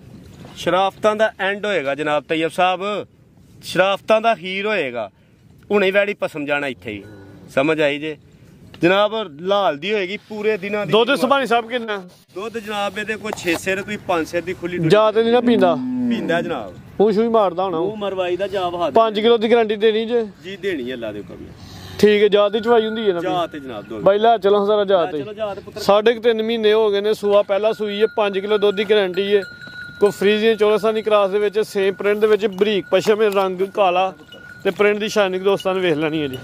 ਸ਼ਰਾਫਤਾਂ ਦਾ ਐਂਡ ਹੋਏਗਾ ਜਨਾਬ ਤੈਯਬ ਸਾਹਿਬ ਸ਼ਰਾਫਤਾਂ ਦਾ ਹੀਰ ਹੋਏਗਾ ਹੁਣੇ ਵੈੜੀ ਪਸਮ ਜਾਣਾ ਇੱਥੇ ਹੀ ਸਮਝ ਆਈ ਜੇ ਜਨਾਬ ਲਾਲ ਦੀ ਹੋਏਗੀ ਪੂਰੇ ਦਿਨਾਂ ਦੀ ਦੁੱਧ ਸੁਭਾਣੀ ਸਾਹਿਬ ਕਿੰਨਾ ਦੁੱਧ ਜਨਾਬ ਇਹਦੇ ਕੋਈ 6 ਸਿਰ ਤੁਸੀਂ 5 ਸਿਰ ਦੀ ਖੁੱਲੀ ਜ਼ਿਆਦਾ ਨਹੀਂ ਨਾ ਪੀਂਦਾ ਪੀਂਦਾ ਜਨਾਬ ਪੂਛ ਵੀ ਮਾਰਦਾ ਹੋਣਾ ਉਹ ਮਰਵਾਈ ਦਾ ਜਾਬ ਹਾਦ 5 ਕਿਲੋ ਦੀ ਗਾਰੰਟੀ ਦੇਣੀ ਜੇ ਜੀ ਦੇਣੀ ਹੈ ਅੱਲਾ ਦੇ ਹੁਕਮ ਨਾਲ ਠੀਕ ਹੈ ਜਾਤ ਦੀ ਚਵਾਈ ਹੁੰਦੀ ਹੈ ਨਾ ਜਾ ਤੇ ਜਨਾਬ ਦੋ ਬਾਈ ਲਾ ਚਲੋ ਜ਼ਰਾ ਜਾਤ ਚਲੋ ਜਾ ਤੇ ਪੁੱਤਰ ਸਾਢੇ 3 ਮਹੀਨੇ ਹੋ ਗਏ ਨੇ ਸੂਆ ਪਹਿਲਾ ਸੂਈ ਹੈ 5 ਕਿਲੋ ਦੁੱਧ ਦੀ ਗਾਰੰਟੀ ਹੈ ਕੋਈ ਫਰੀਜ਼ੀਆਂ ਚੋਲਸਾਂ ਦੀ ਕਰਾਸ ਦੇ ਵਿੱਚ ਸੇਮ ਪ੍ਰਿੰਟ ਦੇ ਵਿੱਚ ਬਰੀਕ ਪਸ਼ਮ ਰੰਗ ਕਾਲਾ ਤੇ ਪ੍ਰਿੰਟ ਦੀ ਸ਼ਾਈਨਿੰਗ ਦੋਸਤਾਂ ਨੇ ਵੇਖ ਲੈਣੀ ਹੈ ਜੀ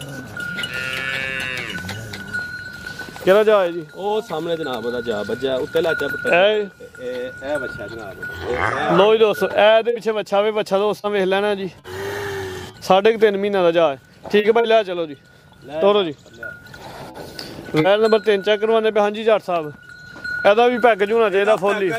ਕਿਹੜਾ ਜਾ ਹੈ ਜੀ ਉਹ ਸਾਹਮਣੇ ਜਨਾਬ ਉਹਦਾ ਜਾ ਵੱਜਾ ਉੱਤੇ ਲਾਚਾ ਪੁੱਤਰ ਇਹ ਬੱਚਾ ਜਨਾਬ ਲੋ ਜੀ ਦੋਸਤੋ ਇਹ ਦੇ ਪਿੱਛੇ ਬੱਚਾ ਵੇ ਬੱਚਾ ਦੋਸਤਾਂ ਵੇਖ ਲੈਣਾ ਜੀ 3.5 ਮਹੀਨਾ ਦਾ ਜਾ ਹੈ ਠੀਕ ਹੈ ਭਾਈ ਲੈ ਚਲੋ ਜੀ ਤੋਰੋ ਜੀ ਵੈਲ ਨੰਬਰ 3 ਚੈੱਕ ਕਰਵਾਉਣੇ ਪਏ ਹਾਂਜੀ ਜੱਟ ਸਾਹਿਬ ਇਹਦਾ ਵੀ ਪੈਕੇਜ ਹੋਣਾ ਚਾਹੀਦਾ ਫੁੱਲ ਹੀ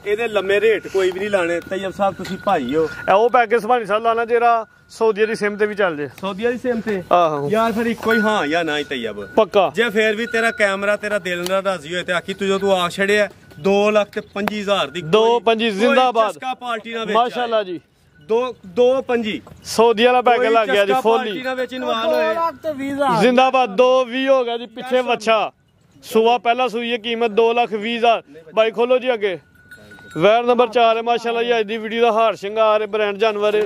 ਇਹਦੇ ਲੰਮੇ ਰੇਟ ਕੋਈ ਵੀ ਨਹੀਂ ਲਾਣੇ ਤੈਯਬ ਸਾਹਿਬ ਤੁਸੀਂ ਭਾਈ ਹੋ ਉਹ ਪੈਕੇਜ ਸੁਭਾਣੀ ਸਾਹਿਬ ਲਾਣਾ ਜਿਹੜਾ ਸਊਦੀਆ ਦੀ ਸਿਮ ਤੇ ਵੀ ਚੱਲ ਜੇ ਸਊਦੀਆ ਦੀ ਸਿਮ ਤੇ ਆਹੋ ਯਾਰ ਫਿਰ ਇੱਕੋ ਹੀ ਹਾਂ ਜਾਂ ਨਾ ਹੀ ਤੈਯਬ ਪੱਕਾ ਜੇ ਫੇਰ ਵੀ ਤੇਰਾ ਕੈਮਰਾ ਤੇਰਾ ਦਿਲ ਨਾਲ ਰਾਜ਼ੀ ਹੋਏ ਤੇ ਆਖੀ ਤੂੰ ਜੋ ਤੂੰ ਆਖ ਛੜਿਆ 2,25,000 ਦੀ 2.25 ਜ਼ਿੰਦਾਬਾਦ ਚਸਕਾ ਪਾਰਟੀ ਨਾਲ ਵੇਚ ਮਾਸ਼ਾਅੱਲਾ ਜੀ 2.25 ਸਊਦੀ ਵਾਲਾ ਪੈਕੇਜ ਲੱਗ ਗਿਆ ਜੀ ਫੁੱਲ ਹੀ ਪਾਰਟੀ ਨਾਲ ਵਿੱਚ ਇਨਵਾਲ ਹੋਏ 2,20,000 ਜ਼ਿੰਦਾਬਾਦ 2.20 ਹੋ ਗਿਆ ਜੀ ਪਿੱਛੇ ਵੱਛਾ ਸੂਆ ਪਹਿਲਾ ਸੂਈ ਹੈ ਕੀਮਤ 2,20,000 ਬਾਈ ਖੋਲੋ ਜੀ ਅੱਗੇ ਵੈਰ ਨੰਬਰ 4 ਹੈ ਮਾਸ਼ਾਅੱਲਾ ਜੀ। ਅੱਜ ਦੀ ਵੀਡੀਓ ਦਾ ਹਾਰ ਸ਼ਿੰਗਾਰ ਬ੍ਰਾਂਡ ਜਾਨਵਰ ਹੈ,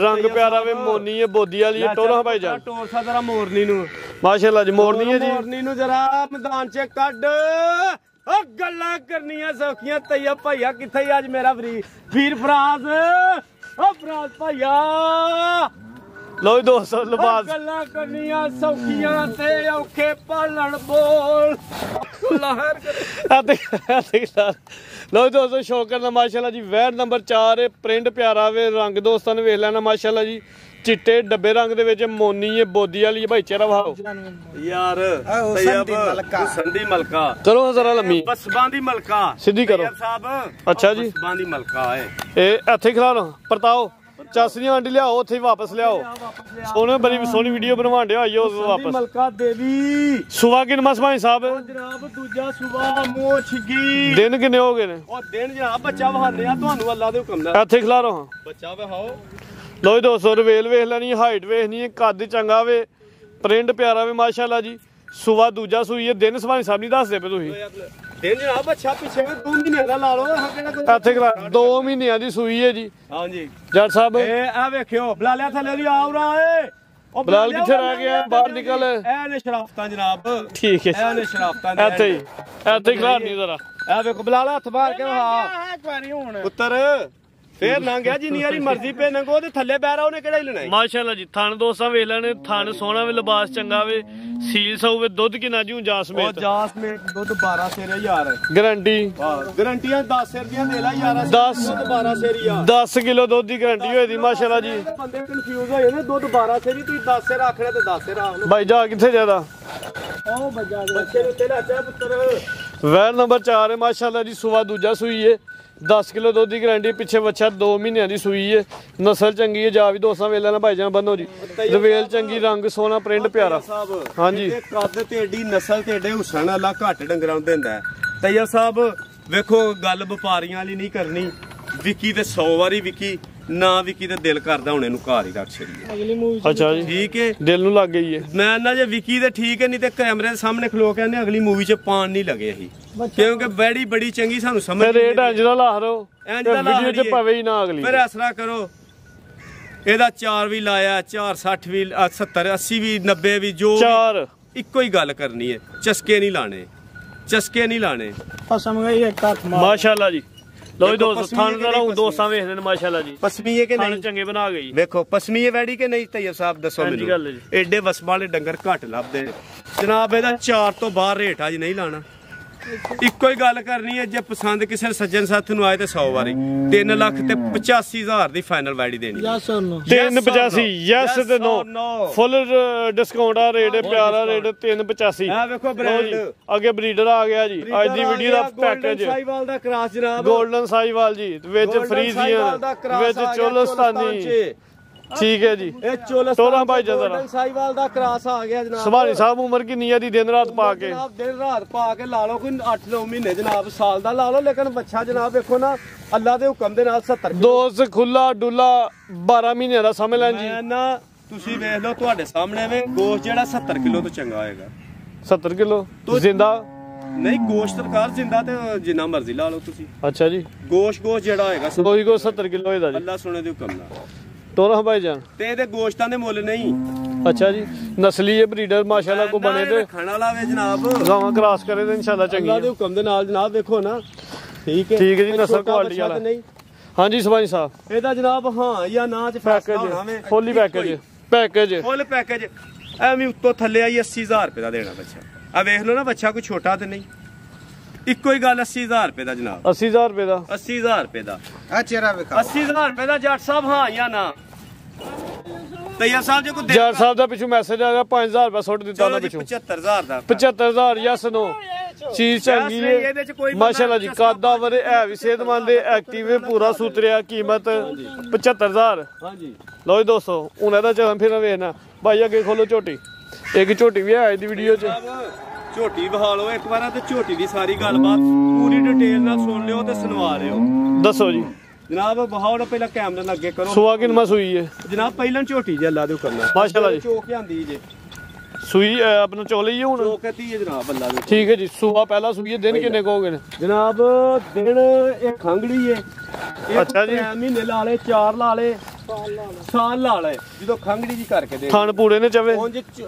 ਰੰਗ ਪਿਆਰਾ ਵੇ, ਮੋਨੀ ਹੈ, ਬੋਦੀ ਵਾਲੀ ਹੈ। ਟੋਰਾ ਭਾਈ ਜਾਨ ਟੋਰ ਸਾ ਜਰਾ ਮੋਰਨੀ ਨੂੰ ਮਾਸ਼ਾਅੱਲਾ ਜੀ, ਮੋਰਨੀ ਹੈ ਜੀ। ਮੋਰਨੀ ਨੂੰ ਜਰਾ ਮੈਦਾਨ 'ਚ ਕੱਢ। ਓ ਗੱਲਾਂ ਕਰਨੀਆਂ ਸੌਖੀਆਂ ਤਈਆ ਭਾਈਆ ਕਿੱਥੇ ਹੀ ਅੱਜ ਮੇਰਾ ਵੀਰ ਫਰਾਜ਼। ਓ ਫਰਾਜ਼ ਭਾਈਆ ਲੋ ਦੋਸਤੋ ਲਿਬਾਸ ਗੱਲਾਂ ਕਰਨੀਆਂ ਸੌਖੀਆਂ ਤੇ ਔਖੇ ਪਾਲਣ ਬੋਲ ਲਹਿਰ। ਲੋ ਦੋਸਤੋ ਸ਼ੌਕ ਕਰਨਾ ਮਾਸ਼ਾਅੱਲਾ ਜੀ। ਵੈਰ ਨੰਬਰ 4 ਹੈ, ਪ੍ਰਿੰਟ ਪਿਆਰਾ ਵੇ, ਰੰਗ ਦੋਸਤਾਂ ਨੇ ਵੇਖ ਲੈਣਾ ਮਾਸ਼ਾਅੱਲਾ ਜੀ। ਚਿੱਟੇ ਡੱਬੇ ਰੰਗ ਦੇ ਵਿੱਚ ਮੋਨੀ ਹੈ, ਬੋਦੀ ਵਾਲੀ ਹੈ। ਭਾਈ ਚਿਹਰਾ ਵਿਖਾਓ ਯਾਰ ਸੰਦੀ ਮਲਕਾ ਕਰੋ ਜ਼ਰਾ ਲੰਮੀ ਬਸਬਾਂ ਦੀ ਮਲਕਾ ਸਿੱਧੀ ਕਰੋ ਸਾਹਿਬ। ਅੱਛਾ ਜੀ, ਬਸਬਾਂ ਦੀ ਮਲਕਾ ਹੈ ਇਹ ਇੱਥੇ ਖਿਲਾ ਲਓ ਪਰਤਾਓ ਚਾਸਰੀਆਂ ਆਂਡੀ ਲਿਆਓ ਉੱਥੇ ਵਾਪਸ ਲਿਆਓ। ਉਹਨੇ ਬੜੀ ਸੋਹਣੀ ਵੀਡੀਓ ਬਣਵਾਉਣ ਡਿਆ ਆਈਓ ਵਾਪਸ। ਮਲਕਾ ਦੇਵੀ ਸੁਬਾ ਕਿੰਨਾ ਸਮਾਈ ਸਾਹਿਬ ਜਨਾਬ ਦੂਜਾ ਸੁਬਾ ਮੋਹ ਛਿੱਗੀ। ਦਿਨ ਕਿੰਨੇ ਹੋ ਗਏ ਨੇ? ਉਹ ਦਿਨ ਜਨਾਬ ਬੱਚਾ ਵਹਾਨੇ ਆ ਤੁਹਾਨੂੰ ਅੱਲਾ ਦੇ ਹੁਕਮ ਨਾਲ ਇੱਥੇ ਖਿਲਾ ਰਹਾ ਬੱਚਾ ਵਹਾਓ। ਲੋ ਦੋਸਤੋ ਰਵੇਲ ਵੇਖ ਲੈਣੀ, ਹਾਈਟ ਵੇਖਣੀ ਹੈ, ਕੱਦ ਚੰਗਾ ਵੇ, ਪ੍ਰਿੰਟ ਪਿਆਰਾ ਵੇ ਮਾਸ਼ਾਅੱਲਾ ਜੀ। ਸੁਬਾ ਦੂਜਾ ਸੂਈ ਹੈ। ਦਿਨ ਸਮਾਈ ਸਾਹਿਬ ਨਹੀਂ ਦੱਸਦੇ ਪਏ ਤੁਸੀਂ। ਦਿਨ ਜਨਾਬ ਬੱਚਾ ਪਿੱਛੇ 2 ਮਹੀਨੇ ਦਾ ਲਾ ਲਓ। ਇੱਥੇ ਖਿਲਾ 2 ਮਹੀਨਿਆਂ ਦੀ ਸੂਈ ਹੈ ਜੀ। ਹਾਂਜੀ ਜੱਟ ਸਾਹਿਬ ਇਹ ਆ ਵੇਖਿਓ ਬਲਾਲਿਆ ਥੱਲੇ ਦੀ ਆਵਰਾ ਏ। ਉਹ ਬਲਾਲ ਕਿੱਥੇ ਰਹਿ ਗਿਆ? ਬਾਹਰ ਨਿਕਲ। ਇਹ ਨੇ ਸ਼ਰਾਫਤਾਂ ਜਨਾਬ। ਠੀਕ ਹੈ ਇਹ ਨੇ ਸ਼ਰਾਫਤਾਂ ਇੱਥੇ ਹੀ ਇੱਥੇ ਖਿਲਾਰਨੀ ਜ਼ਰਾ। ਇਹ ਵੇਖੋ ਬਲਾਲ ਹੱਥ ਮਾਰ ਕੇ ਵਹਾ ਪੁੱਤਰ। ਫੇਰ ਲੰਘਿਆ ਜਿੰਨੀ ਵਾਰੀ ਮਰਜ਼ੀ ਪੇ ਨੰਗੋ ਤੇ ਥੱਲੇ ਬਹਿ ਰਾ ਉਹਨੇ ਕਿਹੜਾ ਹੀ ਲੈਣਾ। ਮਾਸ਼ਾਅੱਲਾ ਜੀ ਥਣ ਦੋਸਤਾਂ ਵੇਖ ਲੈਣੇ, ਥਣ ਸੋਹਣਾ ਵੇ, ਲਿਬਾਸ ਚੰਗਾ ਵੇ, ਸੀਲ ਸੌ ਵੇ, ਦੁੱਧ ਕਿੰਨਾ ਜੀ ਜਾਸਮੇਤ। ਉਹ ਜਾਸਮੇਤ ਦੁੱਧ 12 ਸੇਰ ਯਾਰ ਗਾਰੰਟੀ ਗਾਰੰਟੀਆਂ 10 ਸੇਰ ਦੀਆਂ ਦੇ ਲੈ ਯਾਰ। 10 ਦੁੱਧ 12 ਸੇਰ ਯਾਰ 10 ਕਿਲੋ ਦੁੱਧ ਦੀ ਗਾਰੰਟੀ ਹੋਈ ਦੀ ਮਾਸ਼ਾਅੱਲਾ ਜੀ। ਬੰਦੇ ਕਨਫਿਊਜ਼ ਹੋ ਜਾਂਦੇ ਦੁੱਧ 12 ਸੇਰ ਹੀ ਤੁਸੀਂ 10 ਸੇਰ ਆਖਣਾ ਤੇ 10 ਸੇਰ ਆਖ ਲਓ। ਭਾਈ ਜਾ ਕਿੱਥੇ ਜ਼ਿਆਦਾ ਉਹ ਬੱਜਾ ਬੱਚੇ ਨੂੰ ਉੱਤੇ ਲੈ ਜਾ ਪੁੱਤਰ। ਵੈਰ ਨੰਬਰ 4 ਹੈ ਮਾਸ਼ਾਅੱਲਾ ਜੀ। ਸੁਬਾ ਦੂਜਾ ਸੂਈ ਹੈ, 10 ਕਿਲੋ ਦੁੱਧ ਦੀ ਗਾਰੰਟੀ। ਪਿੱਛੇ ਬੱਚਾ 2 ਮਹੀਨਿਆਂ ਦੀ ਸੂਈ ਹੈ। ਨਸਲ ਚੰਗੀ ਹੈ। ਜਾ ਵੀ ਦੋਸਤਾਂ ਵੇਖ ਲੈਣਾ ਭਾਈ ਜਾਨ ਬੰਨੋ ਜੀ। ਰਵੇਲ ਚੰਗੀ, ਰੰਗ ਸੋਹਣਾ, ਪ੍ਰਿੰਟ ਪਿਆਰਾ। ਹਾਂਜੀ ਇਹ ਕੱਦ ਤੇ ਏਡੀ ਨਸਲ ਤੇ ਏਡੇ ਹੁਸਨ ਅੱਲਾ ਘੱਟ ਡੰਗਰਾਂ ਨੂੰ ਦਿੰਦਾ। ਤਈਆ ਸਾਹਿਬ ਵੇਖੋ ਗੱਲ ਵਪਾਰੀਆਂ ਵਾਲੀ ਨਹੀਂ ਕਰਨੀ। ਵਿਕੀ ਤੇ 100 ਵਾਰੀ ਵਿਕੀ ਨਾ ਵਿਕੀ ਤੇ ਦਿਲ ਕਰਦਾ ਹੁਣ ਇਹਨੂੰ ਘਰ ਹੀ ਰੱਖ ਛੜੀਏ। ਅਗਲੀ ਮੂਵੀ ਅੱਛਾ ਜੀ, ਠੀਕ ਹੈ ਦਿਲ ਨੂੰ ਲੱਗ ਗਈ ਹੈ। ਮੈਂ ਨਾ ਜੇ ਵਿਕੀ ਤੇ ਠੀਕ ਹੈ, ਨਹੀਂ ਤੇ ਕੈਮਰੇ ਦੇ ਸਾਹਮਣੇ ਖਲੋ ਕੇ ਆਨੇ ਅਗਲੀ ਮੂਵੀ 'ਚ ਪਾਣ ਨਹੀਂ ਲਗੇ ਅਸੀਂ, ਕਿਉਂਕਿ ਬੜੀ ਚੰਗੀ ਸਾਨੂੰ ਸਮਝ ਰੇਟ ਇੰਜ ਦਾ ਲਾ ਰੋ ਵੀਡੀਓ 'ਚ ਪਵੇ ਹੀ ਨਾ ਅਗਲੀ। ਫਿਰ ਐਸਰਾ ਕਰੋ ਇਹਦਾ 4 ਵੀ ਲਾਇਆ, 460 ਵੀ, 70 80 ਵੀ, 90 ਵੀ, ਜੋ 4 ਇੱਕੋ ਹੀ ਗੱਲ ਕਰਨੀ ਹੈ। ਚਸਕੇ ਨਹੀਂ ਲਾਣੇ, ਚਸਕੇ ਨਹੀਂ ਲਾਣੇ। ਪਸਮ ਗਈ ਇੱਕ ਹੱਥ ਮਾਰ ਮਾਸ਼ਾਅੱਲਾ ਜੀ। ਲੋ ਜੀ ਦੋਸਤੋ ਥਣ ਦਾ ਦੋਸਤਾਂ ਵੇਖਦੇ ਨੇ ਮਾਸ਼ਾਅੱਲਾ ਜੀ। ਪਸਮੀਏ ਕਿ ਨਹੀਂ ਚੰਗੇ ਬਣਾ ਗਈ। ਵੇਖੋ ਪਸਮੀਏ ਵੈੜੀ ਕਿ ਨਹੀਂ ਤਈਬ ਸਾਹਿਬ ਦੱਸੋ ਮੈਨੂੰ। ਏਡੇ ਵਸਬਾਂ ਵਾਲੇ ਡੰਗਰ ਘੱਟ ਲੱਭਦੇ ਜਨਾਬ। ਇਹਦਾ 4 ਤੋਂ ਬਾਹਰ ਰੇਟ ਅੱਜ ਨਹੀਂ ਲਾਣਾ। ਇੱਕੋ ਹੀ ਗੱਲ ਕਰਨੀ ਹੈ, ਜੇ ਪਸੰਦ ਕਿਸੇ ਸੱਜਣ ਸਾਥ ਨੂੰ ਆਏ ਤੇ 100 ਵਾਰੀ 3 ਲੱਖ ਤੇ 85,000 ਦੀ ਫਾਈਨਲ ਵੈੜੀ ਦੇਣੀ। 385 ਯੈਸ ਤੇ ਨੋ ਫੁੱਲ ਡਿਸਕਾਊਂਟ ਆ ਰੇਟ ਪਿਆਰਾ ਰੇਟ 385। ਆ ਵੇਖੋ ਬ੍ਰਾਂਡ ਅੱਗੇ ਬਰੀਡਰ ਆ ਗਿਆ ਜੀ। ਅੱਜ ਦੀ ਵੀਡੀਓ ਦਾ ਪੈਕੇਜ ਸਾਈਵਾਲ ਦਾ ਕ੍ਰਾਸ ਜਨਾਬ। ਗੋਲਡਨ ਸਾਈਵਾਲ ਜੀ ਵਿੱਚ ਫਰੀਜ਼ੀਅਨ ਵਿੱਚ ਚੋਲਸਤਾਨੀ। ਠੀਕ ਹੈ ਜੀ। ਇਹ ਟੋਰਾ ਭਾਈ ਜਰਾ ਸਾਈਵਾਲ ਦਾ ਕ੍ਰਾਸ ਆ ਗਿਆ ਜਨਾਬ। ਸੁਭਾਨੀ ਸਾਹਿਬ ਉਮਰ ਕਿੰਨੀ ਆ ਦੀ? ਦਿਨ ਰਾਤ ਪਾ ਕੇ ਜਨਾਬ ਦਿਨ ਰਾਤ ਪਾ ਕੇ ਲਾ ਲਓ, ਕੋਈ 8-9 ਮਹੀਨੇ ਜਨਾਬ, ਸਾਲ ਦਾ ਲਾ ਲਓ, ਲੇਕਿਨ ਬੱਚਾ ਜਨਾਬ ਵੇਖੋ ਨਾ ਅੱਲਾ ਦੇ ਹੁਕਮ ਦੇ ਨਾਲ 70 ਦੋਸਤ ਖੁੱਲਾ ਡੁੱਲਾ 12 ਮਹੀਨਿਆਂ ਦਾ ਸਮਝ ਲੈਣ ਜੀ। ਮੈਂ ਨਾ ਤੁਸੀਂ ਵੇਖ ਲਓ ਤੁਹਾਡੇ ਸਾਹਮਣੇ ਵੇ ਗੋਸ਼ਤ ਜਿਹੜਾ 70 ਕਿਲੋ ਤੋਂ ਚੰਗਾ ਹੋਏਗਾ। 70 ਕਿਲੋ ਜ਼ਿੰਦਾ ਨਹੀਂ ਗੋਸ਼ਤ ਸਰਕਾਰ ਜ਼ਿੰਦਾ ਤੇ ਜਿੰਨਾ ਮਰਜ਼ੀ ਲਾ ਲਓ ਤੁਸੀਂ। ਅੱਛਾ ਜੀ, ਗੋਸ਼ਤ ਜਿਹੜਾ ਹੋਏਗਾ ਕੋਈ 70 ਕਿਲੋ ਇਹਦਾ ਜੀ। ਅੱਲਾ ਸੁਣੇ ਦੇ ਹੁਕਮ ਨਾਲ ਟੋਰਾ ਭਾਈ ਜਾਨ ਤੇ ਇਹਦੇ ਗੋਸ਼ਤਾਂ ਦੇ ਮੁੱਲ ਨਹੀਂ। ਅੱਛਾ ਜੀ, ਨਸਲੀ ਇਹ ਬਰੀਡਰ ਮਾਸ਼ਾਅੱਲਾ ਕੋ ਬਣੇ ਤੇ ਖਾਣਾ ਵਾਲਾ ਵੇ ਜਨਾਬ। ਗਾਵਾਂ ਕ੍ਰਾਸ ਕਰੇ ਤੇ ਇਨਸ਼ਾਅੱਲਾ ਚੰਗੀ ਅੱਲਾ ਦੇ ਹੁਕਮ ਦੇ ਨਾਲ ਜਨਾਬ ਵੇਖੋ ਨਾ। ਠੀਕ ਹੈ ਠੀਕ ਹੈ ਜੀ, ਨਸਲ ਕੁਆਲਿਟੀ ਵਾਲਾ। ਹਾਂਜੀ ਸੁਭਾਨੀ ਸਾਹਿਬ ਇਹਦਾ ਜਨਾਬ ਹਾਂ ਜਾਂ ਨਾ ਚ ਫੈਸਲਾ ਹੋਣਾ ਵੇ। ਫੁੱਲੀ ਪੈਕੇਜ ਫੁੱਲ ਪੈਕੇਜ ਐਵੇਂ ਉੱਤੋਂ ਥੱਲੇ ਆਈ 80,000 ਰੁਪਏ ਦਾ ਦੇਣਾ ਬੱਚਾ। ਆ ਵੇਖ ਲਓ ਨਾ ਬੱਚਾ ਕੋਈ ਛੋਟਾ ਤੇ ਨਹੀਂ। ਇੱਕੋ ਹੀ ਗੱਲ 80,000 ਰੁਪਏ ਦਾ ਜਨਾਬ। 80,000 ਰੁਪਏ ਦਾ 80,000 ਰੁਪਏ ਦਾ ਆ ਚਿਹਰਾ ਵੇਖਾ। 80,000 ਰੁਪਏ ਦਾ ਜੱਟ ਸਾਹਿਬ ਹਾਂ ਜਾਂ ਨਾ? ਤਈਆ ਸਾਹਿਬ ਜੇ ਕੋਈ ਜੱਟ ਸਾਹਿਬ ਦਾ ਪਿੱਛੋਂ ਮੈਸੇਜ ਆ ਗਿਆ 5,000 ਰੁਪਏ ਸੁੱਟ ਦਿੱਤਾ ਉਹਨਾਂ ਪਿੱਛੋਂ। 75,000 ਦਾ 75,000 ਯਸ ਨੋ ਚੀਜ਼ ਚੰਗੀ ਹੈ ਮਾਸ਼ਾਅੱਲਾ ਜੀ। ਕਾਦਾ ਵਰੇ ਹੈ ਵੀ ਸਿਹਤਮੰਦ ਐਕਟਿਵ ਹੈ ਪੂਰਾ ਸੁਤਰਿਆ। ਕੀਮਤ 75,000। ਹਾਂਜੀ ਲੋ ਜੀ ਦੋਸਤੋ ਉਹਨਾਂ ਦਾ ਚੱਲਣ ਫਿਰ ਵੇਖਣਾ ਭਾਈ। ਅੱਗੇ ਖੋਲੋ ਝੋਟੀ। ਇੱਕ ਝੋਟੀ ਵੀ ਹੈ ਦੀ ਵੀਡੀਓ 'ਚ। ਝੋਟੀ ਵਿਖਾ ਲਓ ਇੱਕ ਵਾਰ ਤੇ ਝੋਟੀ ਦੀ ਸਾਰੀ ਗੱਲਬਾਤ ਪੂਰੀ ਡਿਟੇਲ ਨਾਲ ਸੁਣ ਲਿਓ ਤੇ ਸੁਣਵਾ ਲਿਓ। ਦੱਸੋ ਜੀ ਜਨਾਬ ਬਹਾਉ ਨਾ ਪਹਿਲਾਂ ਕੈਮਰੇ ਨਾਲ ਅੱਗੇ ਕਰੋ। ਸੁਆ ਕਿੰਨਾ ਸੂਈ ਹੈ ਜਨਾਬ ਪਹਿਲਾਂ ਝੋਟੀ ਜੇ ਅੱਲਾ ਦੇ ਹੁਕਮ ਨਾਲ ਮਾਸ਼ਾਅੱਲਾ ਜੀ। ਚੋਕ ਆਂਦੀ ਜੇ ਸੂਈ ਆਪਣਾ ਚੋਲੇ ਹੀ ਹੁਣ ਚੋਕਤੀ ਹੈ ਜਨਾਬ ਅੱਲਾ ਦੇ। ਠੀਕ ਹੈ ਜੀ। ਸੂਆ ਪਹਿਲਾ ਸੂਈ ਦਿਨ ਕਿੰਨੇ ਕੁ ਹੋ ਗਏ ਨੇ ਜਨਾਬ? ਦਿਨ ਇਹ ਖੰਗੜੀ ਏ। ਅੱਛਾ ਜੀ। ਮਹੀਨੇ ਲਾ ਲੇ, 4 ਲਾ ਲੇ, ਸਾਲ ਲਾ ਲੇ, ਜਦੋਂ ਖੰਗੜੀ ਜੀ ਕਰਕੇ ਦੇ ਥਣ ਪੂਰੇ ਨੇ ਚਵੇ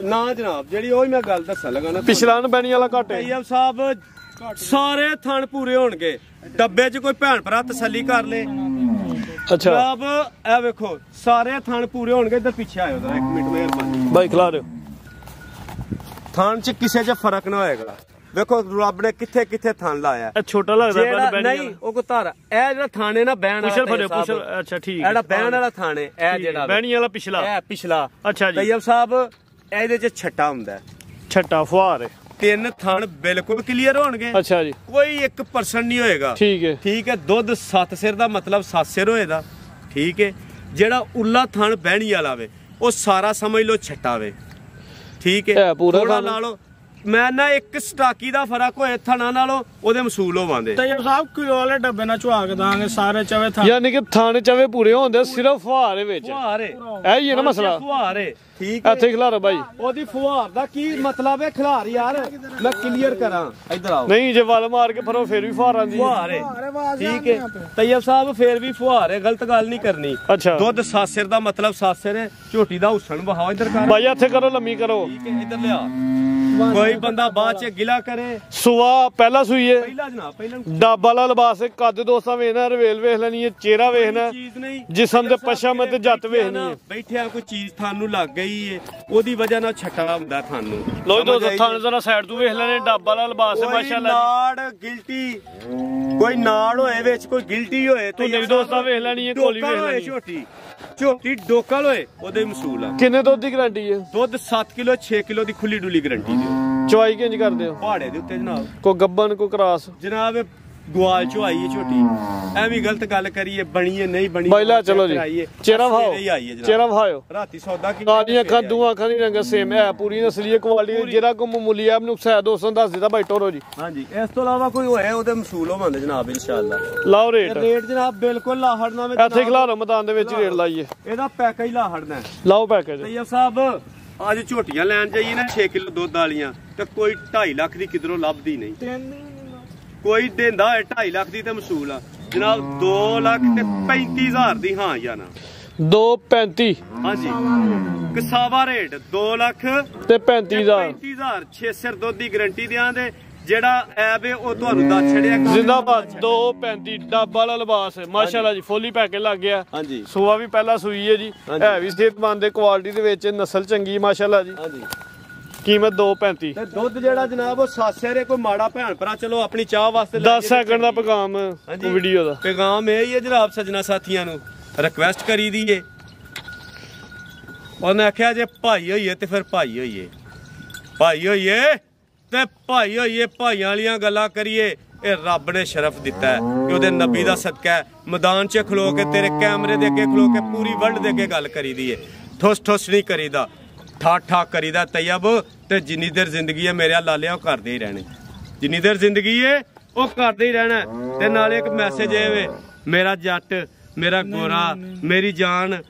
ਨਾ ਜਨਾਬ। ਜਿਹੜੀ ਉਹ ਮੈਂ ਗੱਲ ਦੱਸਣ ਲੱਗਾ ਨਾ, ਪਿਛਲਾ ਬੈਣੀ ਵਾਲਾ ਘੱਟ ਹੈ ਤੈਯਬ ਸਾਹਿਬ ਸਾਰੇ ਥਣ ਪੂਰੇ ਹੋਣਗੇ। ਡੱਬੇ 'ਚ ਕੋਈ ਭੈਣ ਭਰਾ ਤਸੱਲੀ ਕਰ ਲੇ। ਅੱਛਾ ਜਨਾਬ ਇਹ ਵੇਖੋ ਸਾਰੇ ਥਣ ਪੂਰੇ ਹੋਣਗੇ। ਇੱਧਰ ਪਿੱਛੇ ਆਇਓ ਜਰਾ 1 ਮਿੰਟ ਮਿਹਰਬਾਨੀ। ਬਾਈ ਖਿਲਾ ਦਿਓ। ਥਣ 'ਚ ਕਿਸੇ 'ਚ ਫਰਕ ਨਾ ਹੋਏਗਾ। ਵੇਖੋ ਰੱਬ ਨੇ ਕਿੱਥੇ ਕਿੱਥੇ ਥਣ ਲਾਇਆ। ਇਹ ਛੋਟਾ ਲੱਗਦਾ ਜਿਹੜਾ ਬੈਣੀ ਨਹੀਂ ਉਹ ਕੋ ਧਾਰ ਇਹ ਜਿਹੜਾ ਥਾਣੇ ਨਾ ਬਹਿਣ ਵਾਲਾ ਪੁੱਛਲ ਫੜਿਓ ਪੁੱਛਲ। ਅੱਛਾ ਠੀਕ ਇਹਦਾ ਬਹਿਣ ਵਾਲਾ ਥਾਣੇ ਇਹ ਜਿਹੜਾ ਬੈਣੀ ਵਾਲਾ ਪਿਛਲਾ ਇਹ ਪਿਛਲਾ। ਅੱਛਾ ਜੀ। ਤੈਯਬ ਸਾਹਿਬ ਇਹਦੇ 'ਚ ਛੱਟਾ ਹੁੰਦਾ, ਛੱਟਾ ਫੁਹਾਰ ਹੈ। 3 ਥਣ ਬਿਲਕੁਲ ਕਲੀਅਰ ਹੋਣਗੇ। ਅੱਛਾ ਜੀ। ਕੋਈ 1% ਨਹੀਂ ਹੋਏਗਾ। ਠੀਕ ਹੈ ਠੀਕ ਹੈ। ਦੁੱਧ 7 ਸਿਰ ਦਾ ਮਤਲਬ 7 ਸਿਰ ਹੋਏਗਾ। ਠੀਕ ਹੈ। ਜਿਹੜਾ ਉੱਲਾ ਥਣ ਬਹਿਣੀ ਵਾਲਾ ਵੇ ਉਹ ਸਾਰਾ ਸਮਝ ਲਓ ਛੱਟਾ ਵੇ। ਠੀਕ ਹੈ। ਪੂਰਾ ਥੋੜਾ ਲਾ ਲਓ। ਮੈਂ ਨਾ ਇੱਕ ਸਟਾਕੀ ਦਾ ਫਰਕ ਹੋਏ ਥਣਾ ਨਾਲੋਂ ਉਹਦੇ ਮਸੂਲ ਹੋਵਾਂਦੇ। ਤੈਯਬ ਸਾਹਿਬ ਕਿਲੋ ਵਾਲੇ ਡੱਬੇ ਨਾਲ ਚੁਆਕ ਦਾਂਗੇ ਸਾਰੇ ਚਵੇ ਥਾਂ। ਯਾਨੀ ਕਿ ਥਣ ਚਵੇ ਪੂਰੇ ਹੁੰਦੇ ਸਿਰਫ ਫੁਹਾਰ ਵਿੱਚ। ਫੁਹਾਰ ਇਹ ਹੀ ਹੈ ਨਾ ਮਸਲਾ। ਫੁਹਾਰ ਏ। ਠੀਕ ਇੱਥੇ ਖਿਲਾਰੋ ਬਾਈ। ਉਹਦੀ ਫੁਹਾਰ ਦਾ ਕੀ ਮਤਲਬ ਹੈ? ਖਿਲਾਰ ਯਾਰ ਮੈਂ ਕਲੀਅਰ ਕਰਾਂ। ਇੱਧਰ ਆਓ। ਨਹੀਂ ਜੇ ਵੱਲ ਮਾਰ ਕੇ ਫਰੋ ਫੇਰ ਵੀ ਫੁਹਾਰ ਆਂਦੀ ਫੁਹਾਰ ਏ। ਠੀਕ ਹੈ। ਤੈਯਬ ਸਾਹਿਬ ਫੇਰ ਵੀ ਫੁਹਾਰ ਏ, ਗਲਤ ਗੱਲ ਨਹੀਂ ਕਰਨੀ। ਅੱਛਾ ਦੁੱਧ 7 ਸਿਰ ਦਾ ਮਤਲਬ 7 ਸਿਰ ਹੈ। ਝੋਟੀ ਦਾ ਹੁਸਨ ਬਹਾਓ। ਇੱਧਰ ਕਰ ਬਾਈ ਇੱਥੇ ਕਰੋ ਲੰਮੀ ਕਰੋ। ਠੀਕ ਹੈ। ਇੱਧਰ ਲਿਆ। ਕੋਈ ਬੰਦਾ ਬਾਅਦ ਚ ਗਿਲਾ ਕਰੇ। ਸੂਆ ਪਹਿਲਾ ਸੂਈ ਹੈ। ਪਹਿਲਾ ਜਨਾਬ ਪਹਿਲਾਂ ਡੱਬ ਵਾਲਾ ਲਿਬਾਸ ਹੈ। ਕੱਦ ਦੋਸਤਾਂ ਵੇਖਣਾ, ਰਵੇਲ ਵੇਖ ਲੈਣੀ ਹੈ, ਚਿਹਰਾ ਵੇਖਣਾ, ਚੀਜ਼ ਨਹੀਂ ਜਿਸਮ ਦੇ ਪਸ਼ਮ ਤੇ ਜੱਤ ਵੇਖਣੀ ਹੈ। ਬੈਠਿਆ ਕੋਈ ਚੀਜ਼ ਤੁਹਾਨੂੰ ਲੱਗ ਗਈ ਏ, ਉਹਦੀ ਵਜ੍ਹਾ ਨਾਲ ਛੱਟਾ ਹੁੰਦਾ ਤੁਹਾਨੂੰ। ਲੋ ਦੋਸਤੋ ਥਾਣੇ ਜ਼ਰਾ ਸਾਈਡ ਤੋਂ ਵੇਖ ਲੈਣੇ। ਡੱਬ ਵਾਲਾ ਲਿਬਾਸ ਹੈ ਮਾਸ਼ਾਅੱਲਾ। ਨਾੜ ਗਿਲਟੀ ਕੋਈ ਨਾੜ ਹੋਏ ਵਿੱਚ, ਕੋਈ ਗਿਲਟੀ ਹੋਏ ਤੂੰ ਨਹੀਂ ਦੋਸਤਾਂ ਵੇਖ ਲੈਣੀ ਹੈ, ਕੋਲੀ ਵੇਖ ਲੈਣੀ। ਝੋਟੀ ਝੋਟੀ ਡੋਕਲ ਹੋਏ ਉਹਦੇ ਮਸੂਲ ਆ। ਕਿੰਨੇ ਦੁੱਧ ਦੀ ਗਾਰੰਟੀ ਹੈ? ਦੁੱਧ 7 ਕਿਲੋ 6 ਕਿਲੋ ਦੀ ਖੁੱਲੀ ਡੁੱਲੀ ਗਾਰੰਟੀ ਦਿਓ। ਚਵਾਈ ਕਿੰਜ ਕਰਦੇ ਹੋ? ਪਹਾੜੇ ਦੇ ਉੱਤੇ ਜਨਾਬ। ਕੋਈ ਗੱਬਨ ਕੋਈ ਕਰਾਸ ਜਨਾਬ ਗਵਾਲ ਚੋਂ ਆਈ ਹੈ ਝੋਟੀ। ਐਵੇਂ ਗਲਤ ਗੱਲ ਕਰੀਏ, ਬਣੀ ਹੈ ਨਹੀਂ ਬਣੀ। ਬਾਈਲਾ ਚਲੋ ਜੀ ਚਿਹਰਾ ਵਹਾਓ। ਚਿਹਰਾ ਵਹਾਓ। ਰਾਤੀ ਸੌਦਾ ਕੀ ਕਾਦੀਆਂ ਅੱਖਾਂ ਦੂਆਂ ਅੱਖਾਂ ਦੀ ਰੰਗ ਸੇਮ ਹੈ। ਪੂਰੀ ਨਸਲੀ ਕੁਆਲਿਟੀ ਜਿਹੜਾ ਕੋ ਮਾਮੂਲੀ ਆ ਨੁਕਸਾ 200 ਦੱਸ ਦਿੱਤਾ ਬਾਈ ਟੋਰੋ ਜੀ। ਹਾਂਜੀ। ਇਸ ਤੋਂ ਇਲਾਵਾ ਕੋਈ ਹੋਇਆ ਉਹਦੇ ਮਸੂਲ ਹੋਵਾਂਦੇ ਜਨਾਬ ਇਨਸ਼ਾਅੱਲਾ। ਲਾਓ ਰੇਟ। ਰੇਟ ਜਨਾਬ ਬਿਲਕੁਲ ਲਾਹੜਨਾ ਵਿੱਚ। ਇੱਥੇ ਖਿਲਾਰੋ ਮੈਦਾਨ ਦੇ ਵਿੱਚ ਰੇਟ ਲਾਈਏ। ਇਹਦਾ ਪੈਕੇਜ ਲਾਹੜਨਾ। ਲਾਓ ਪੈਕੇਜ। ਤੈਯਬ ਸਾਹਿਬ ਅੱਜ ਝੋਟੀਆਂ ਲੈਣ ਜਾਈਏ ਨਾ 6 ਕਿਲੋ ਦੁੱਧ ਵਾਲੀਆਂ ਤੇ ਕੋਈ 2.5 ਲੱਖ ਦੀ ਕਿਧਰੋਂ ਲੱਭਦੀ ਨਹੀਂ। ਕੋਈ ਦਿੰਦਾ ਹੈ 2.5 ਲੱਖ ਦੀ ਤੇ ਮਸੂਲ ਆ ਜਨਾਬ। 2 ਲੱਖ ਤੇ 35,000 ਦੀ। ਹਾਂ ਜਾਂ ਨਾ? 2.35। ਹਾਂਜੀ। ਕਸਾਵਾ ਰੇਟ 2 ਲੱਖ ਤੇ 35,000। 35,000 6 ਸਿਰ ਦੁੱਧ ਦੀ ਗਾਰੰਟੀ ਦਿਆਂਦੇ। ਜਿਹੜਾ ਐਪ ਹੈ ਉਹ ਤੁਹਾਨੂੰ ਦੱਸ ਛੜਿਆ। ਜ਼ਿੰਦਾਬਾਦ। 2.35 ਡੱਬ ਵਾਲਾ ਲਿਬਾਸ ਹੈ ਮਾਸ਼ਾਅੱਲਾ ਜੀ। ਫੁੱਲੀ ਪੈਕੇ ਲੱਗ ਗਿਆ। ਹਾਂਜੀ। ਸੂਆ ਵੀ ਪਹਿਲਾ ਸੂਈ ਹੈ ਜੀ। ਹੈ ਵੀ ਸਿਹਤਮੰਦ ਦੇ ਕੁਆਲਿਟੀ ਦੇ ਵਿੱਚ, ਨਸਲ ਚੰਗੀ ਮਾਸ਼ਾਅੱਲਾ ਜੀ। ਹਾਂਜੀ। ਕੀਮਤ 2.35। ਤੇ ਦੁੱਧ ਜਿਹੜਾ ਜਨਾਬ ਉਹ 7 ਸਿਰ ਹੈ। ਕੋਈ ਮਾੜਾ ਭੈਣ ਭਰਾ ਚਲੋ ਆਪਣੀ ਚਾਹ ਵਾਸਤੇ 10 ਸੈਕਿੰਡ ਦਾ ਪੈਗਾਮ ਵੀਡੀਓ ਦਾ। ਪੈਗਾਮ ਇਹ ਹੀ ਹੈ ਜਨਾਬ ਸੱਜਣਾ ਸਾਥੀਆਂ ਨੂੰ ਰਿਕਵੈਸਟ ਕਰੀ ਦੀ ਏ। ਉਹਨੇ ਆਖਿਆ ਜੇ ਭਾਈ ਹੋਈਏ ਤੇ ਫਿਰ ਭਾਈ ਹੋਈਏ। ਭਾਈ ਹੋਈਏ ਤੇ ਭਾਈ ਹੋਈਏ। ਭਾਈਆਂ ਵਾਲੀਆਂ ਗੱਲਾਂ ਕਰੀਏ। ਇਹ ਰੱਬ ਨੇ ਸ਼ਰਫ ਦਿੱਤਾ ਹੈ ਕਿ ਉਹਦੇ ਨਬੀ ਦਾ ਸਦਕਾ ਹੈ। ਮੈਦਾਨ 'ਚ ਖਲੋ ਕੇ ਤੇਰੇ ਕੈਮਰੇ ਦੇ ਅੱਗੇ ਖਲੋ ਕੇ ਪੂਰੀ ਵਰਲਡ ਦੇ ਅੱਗੇ ਗੱਲ ਕਰੀਦੀ ਏ। ਠੁਸ ਠੁਸ ਨਹੀਂ ਕਰੀਦਾ, ਠਾਕ ਠਾਕ ਕਰੀਦਾ। ਤੈਯਬ ਤੇ ਜਿੰਨੀ ਦੇਰ ਜ਼ਿੰਦਗੀ ਹੈ ਮੇਰੇ ਲਾਲਿਆ ਉਹ ਕਰਦੇ ਹੀ ਰਹਿਣੇ। ਜਿੰਨੀ ਦੇਰ ਜ਼ਿੰਦਗੀ ਹੈ ਉਹ ਕਰਦੇ ਹੀ ਰਹਿਣਾ। ਤੇ ਨਾਲੇ ਇੱਕ ਮੈਸੇਜ ਇਹ ਵੇ, ਮੇਰਾ ਜੱਟ, ਮੇਰਾ ਗੋਰਾ, ਮੇਰੀ ਜਾਨ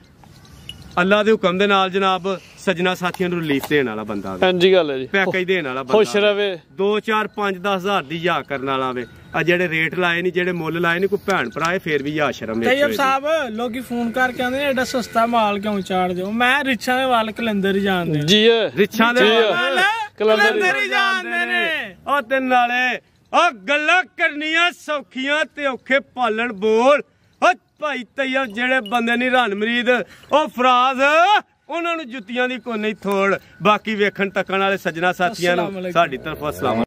ਅੱਲਾ ਦੇ ਹੁਕਮ ਦੇ ਨਾਲ ਜਨਾਬ ਸੱਜਣਾ ਸਾਥੀਆਂ ਨੂੰ ਰਿਲੀਫ ਦੇਣ ਵਾਲਾ ਬੰਦਾ ਵੇ। ਹਾਂਜੀ ਗੱਲ ਹੈ ਜੀ। ਪੈਕੇਜ ਦੇਣ ਵਾਲਾ ਬੰਦਾ। ਖੁਸ਼ ਰਵੇ। 2 4 5 10 ਹਜ਼ਾਰ ਦੀ ਯਾ ਕਰਨ ਵਾਲਾ ਵੇ। ਆ ਜਿਹੜੇ ਰੇਟ ਲਾਏ ਨਹੀਂ, ਜਿਹੜੇ ਮੁੱਲ ਲਾਏ ਨਹੀਂ, ਕੋਈ ਭੈਣ ਭਰਾ ਫੇਰ ਵੀ ਯਾ ਸ਼ਰਮ ਨਹੀਂ। ਤੈਯਬ ਸਾਹਿਬ ਲੋਕੀ ਫੋਨ ਕਰਕੇ ਆਂਦੇ ਨੇ ਐਡਾ ਸਸਤਾ ਮਾਲ ਕਿਉਂ ਚਾੜਦੇ ਹੋ? ਮੈਂ ਰਿਛਾਂ ਦੇ ਵਾਲ ਕਲੰਦਰ ਹੀ ਜਾਣਦੇ ਜੀ। ਰਿਛਾਂ ਦੇ ਕਲੰਦਰ ਹੀ ਜਾਣਦੇ ਨੇ। ਉਹ ਤੇ ਨਾਲੇ ਉਹ ਗੱਲਾਂ ਕਰਨੀਆਂ ਸੌਖੀਆਂ ਤੇ ਔਖੇ ਪਾਲਣ ਬੋਲ। ਉਹ ਭਾਈ ਤੈਯਬ ਜਿਹੜੇ ਬੰਦੇ ਨਹੀਂ ਰਣ ਮਰੀਦ ਉਹ ਫਰਾਜ਼ ਉਹਨਾਂ ਨੂੰ ਜੁੱਤੀਆਂ ਦੀ ਕੋਈ ਨਹੀਂ ਥੋੜ। ਬਾਕੀ ਵੇਖਣ ਤੱਕਣ ਵਾਲੇ ਸੱਜਣਾ ਸਾਥੀਆਂ ਨੂੰ ਸਾਡੀ ਤਰਫੋਂ ਸਲਾਮ।